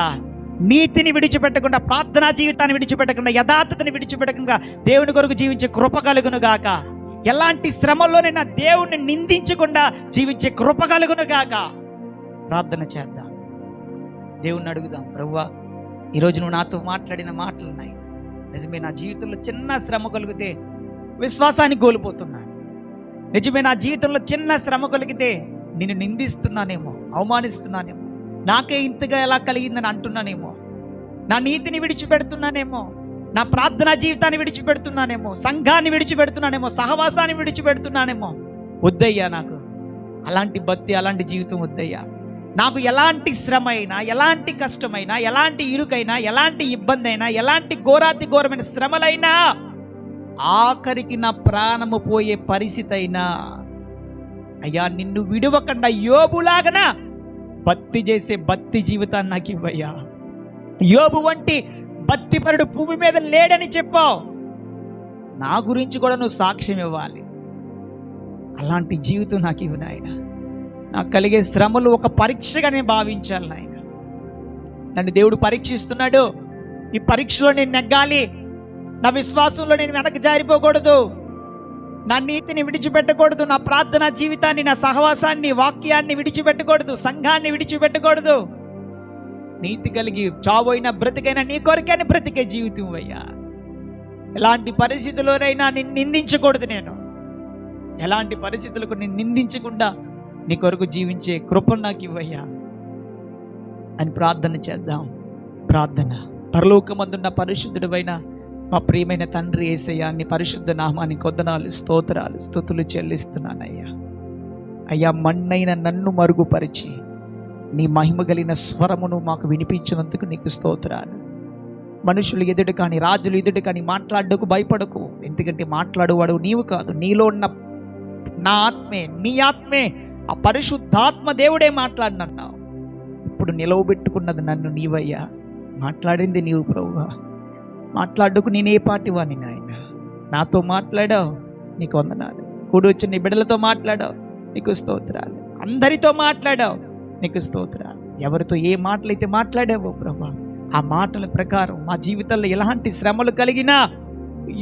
నీతిని విడిచిపెట్టకుండా, ప్రార్థనా జీవితాన్ని విడిచిపెట్టకుండా, యథార్థతని విడిచిపెట్టకుండా దేవుని కొరకు జీవించే కృప కలుగునుగాక. ఎలాంటి శ్రమల్లోనైనా దేవుణ్ణి నిందించకుండా జీవించే కృప కలుగునుగాక. ప్రార్థన చేద్దాం, దేవుణ్ణి అడుగుదాం. ప్రభువా, ఈరోజు నువ్వు నాతో మాట్లాడిన మాటలు ఉన్నాయి. నిజమే, నా జీవితంలో చిన్న శ్రమ కలిగితే విశ్వాసాన్ని కోల్పోతున్నాను. నిజమే, నా జీవితంలో చిన్న శ్రమ కలిగితే నిన్ను నిందిస్తున్నానేమో, అవమానిస్తున్నానేమో, నాకే ఇంతగా ఎలా కలిగిందని అంటున్నానేమో, నా నీతిని విడిచిపెడుతున్నానేమో, నా ప్రార్థనా జీవితాన్ని విడిచిపెడుతున్నానేమో, సంఘాన్ని విడిచిపెడుతున్నానేమో, సహవాసాన్ని విడిచిపెడుతున్నానేమో. వద్దయ్యా, నాకు అలాంటి భక్తి, అలాంటి జీవితం వద్దయ్యా. నాకు ఎలాంటి శ్రమ అయినా, ఎలాంటి కష్టమైనా, ఎలాంటి ఇరుకైనా, ఎలాంటి ఇబ్బంది అయినా, ఎలాంటి ఘోరాతి ఘోరమైన శ్రమలైనా, ఆఖరికి నా ప్రాణము పోయే పరిస్థితి అయినా, అయ్యా నిన్ను విడవకుండా యోబులాగన భక్తి చేసే భక్తి జీవితాన్ని నాకు ఇవ్వయ్యా. యోబు వంటి భక్తిపరుడు భూమి మీద లేడని చెప్పావు, నా గురించి కూడా నువ్వు సాక్ష్యం ఇవ్వాలి. అలాంటి జీవితం నాకు ఇవ్వు నాయన. నాకు కలిగే శ్రమలు ఒక పరీక్షగా నేను భావించాలి నాయన. నన్ను దేవుడు పరీక్షిస్తున్నాడు. ఈ పరీక్షలో నేను నెగ్గాలి. నా విశ్వాసంలో నేను వెనక్కి జారిపోకూడదు. నా నీతిని విడిచిపెట్టకూడదు. నా ప్రార్థనా జీవితాన్ని, నా సహవాసాన్ని, వాక్యాన్ని విడిచిపెట్టకూడదు. సంఘాన్ని విడిచిపెట్టకూడదు. నీతి కలిగి చావైనా బ్రతికైనా నీ కొరకైనా బ్రతికే జీవితం అయ్యా. ఎలాంటి పరిస్థితుల్లోనైనా నిన్ను నిందించకూడదు. నేను ఎలాంటి పరిస్థితులకు నిన్ను నిందించకుండా నీ కొరకు జీవించే కృపను నాకు ఇవ్వయ్యా అని ప్రార్థన చేద్దాం. ప్రార్థన. పరలోకమందున్న పరిశుద్ధుడైన మా ప్రియమైన తండ్రి యేసయ్యా, నీ పరిశుద్ధ నామానికి వందనాలు, స్తోత్రాలు, స్తుతులు చెల్లిస్తున్నానయ్యా. అయ్యా, మన్నైన నన్ను మరుగుపరిచి నీ మహిమ కలిగిన స్వరమును మాకు వినిపించినందుకు నీకు స్తోత్రాలు. మనుషులు ఎదుట కానీ, రాజులు ఎదుట కానీ మాట్లాడకు భయపడకు. ఎందుకంటే మాట్లాడేవాడు నీవు కాదు, నీలో ఉన్న నా ఆత్మే, నీ ఆత్మే, ఆ పరిశుద్ధాత్మ దేవుడే మాట్లాడినన్నావు. ఇప్పుడు నిలవబెట్టుకున్నది నన్ను నీవయ్యా. మాట్లాడింది నీవు ప్రభువా. మాట్లాడుకు నేనే పాటివాణ్ణి నాయన. నాతో మాట్లాడావు, నీకు వందనాలు. కూడి వచ్చిన నీ బిడ్డలతో మాట్లాడావు, నీకు స్తోత్రాలు. అందరితో మాట్లాడావు, నీకు స్తోత్రాలు. ఎవరితో ఏ మాటలైతే మాట్లాడావో ప్రభా, ఆ మాటల ప్రకారం మా జీవితంలో ఎలాంటి శ్రమలు కలిగినా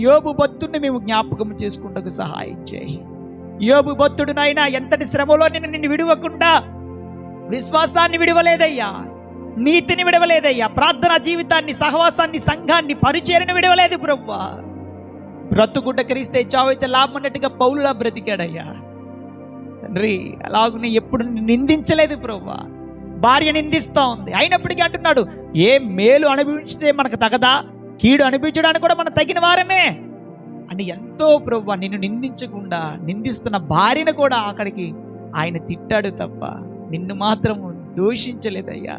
యోబు భక్తుడిని మేము జ్ఞాపకం చేసుకుంటకు సహాయం చేయి. యోబు భక్తుడు నాయనా ఎంతటి శ్రమలో నిన్ను విడవకుండా విశ్వాసాన్ని విడవలేదయ్యా, నీతిని విడవలేదయ్యా, ప్రార్థనా జీవితాన్ని, సహవాసాన్ని, సంఘాన్ని, పరిచర్యను విడవలేదు ప్రభువా. బ్రతుకుట క్రీస్తే, చావైతే లాభం అన్నట్టుగా పౌలులా బ్రతికాడయ్యా తండ్రి. అలాగనే ఎప్పుడు నిందించలేదు ప్రభువా. భార్య నిందిస్తూ ఉంది, అయినప్పటికీ అంటున్నాడు, ఏ మేలు అనుభవించితే మనకు తగదా, కీడు అనుభవించడానికి కూడా మనం తగిన వారమే అని ఎంతో ప్రభువా నిన్ను నిందించకుండా నిందిస్తున్న భార్యను కూడా అక్కడికి ఆయన తిట్టాడు తప్ప నిన్ను మాత్రం దూషించలేదయ్యా.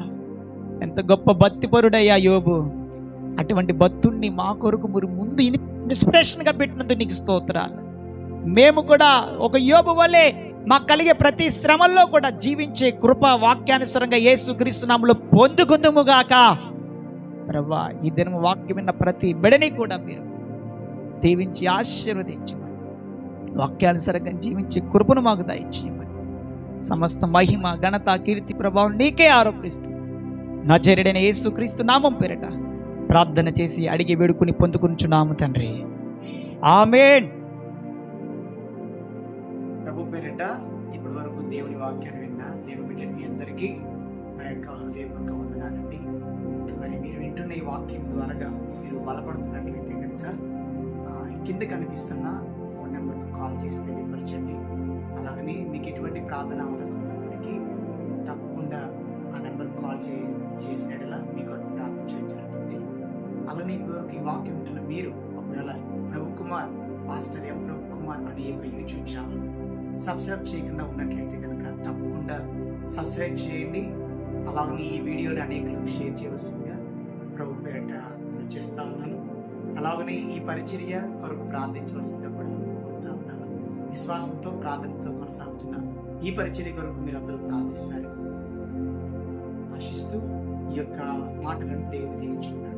ఎంత గొప్ప భక్తిపరుడయ్యా యోబు. అటువంటి భక్తుణ్ణి మా కొరకు మీరు ముందు ఇన్స్పిరేషన్గా పెట్టినందుకు నీకు స్తోత్రాలు. మేము కూడా ఒక యోబు వలె మాకు కలిగే ప్రతి శ్రమల్లో కూడా జీవించే కృప వాక్యానుసారంగా యేసుక్రీస్తు నామములో పొందుకుందుముగాక. ప్రభువా, ఈ దినం వాక్యం విన్న ప్రతి బిడ్డని కూడా మీరు దీవించి ఆశీర్వదించమని, వాక్యానుసారంగా జీవించే కృపను మాకు దయచేయమని, సమస్త మహిమ, ఘనత, కీర్తి, ప్రభావం నీకే ఆరోపిస్తూ నజరేయుడైన యేసుక్రీస్తు నామం పేరిట ప్రార్థన చేసి అడిగి వేడుకుని పొందుకుంటున్నాము తండ్రి. ఆమేన్. ప్రభు పేరిట ఇప్పటి వరకు దేవుని వాక్యాన్ని విన్న దేవుని బిడ్డ మీ అందరికీ నా యొక్క హృదయపూర్వక వందనాలండి. మరి మీరు వింటున్న ఈ వాక్యం ద్వారా మీరు బలపడుతున్నట్లయితే కనుక కింద కనిపిస్తున్న ఫోన్ నెంబర్కు కాల్ చేసి తెలియపరచండి. అలాగని మీకు ఎటువంటి ప్రార్థన అవసరం ఉన్నప్పటికీ తప్పకుండా ఆ నెంబర్కి కాల్ చేసినట్లా మీ కొరకు ప్రార్థించడం జరుగుతుంది. అలానే ఈ వాక్యం వింటున్న మీరు ఒకవేళ ప్రభు కుమార్, పాస్టర్ ఎం ప్రభు కుమార్ అనే యొక్క యూట్యూబ్ ఛానల్ సబ్స్క్రైబ్ చేయకుండా ఉన్నట్లయితే కనుక తప్పకుండా సబ్స్క్రైబ్ చేయండి. అలాగే ఈ వీడియోని అనేకులకు షేర్ చేయవలసిందిగా ప్రభు పేరిట నేను చేస్తూ ఉన్నాను. అలాగనే ఈ పరిచర్య కొరకు ప్రార్థించవలసిందిగా కూడా కోరుతా ఉన్నాను. విశ్వాసంతో, ప్రార్థనతో కొనసాగుతున్న ఈ పరిచర్య కొరకు మీరు అందరూ ప్రార్థిస్తారు ఆశిస్తూ ఈ యొక్క మాటలను దేవుడు దీవించుకున్నారు.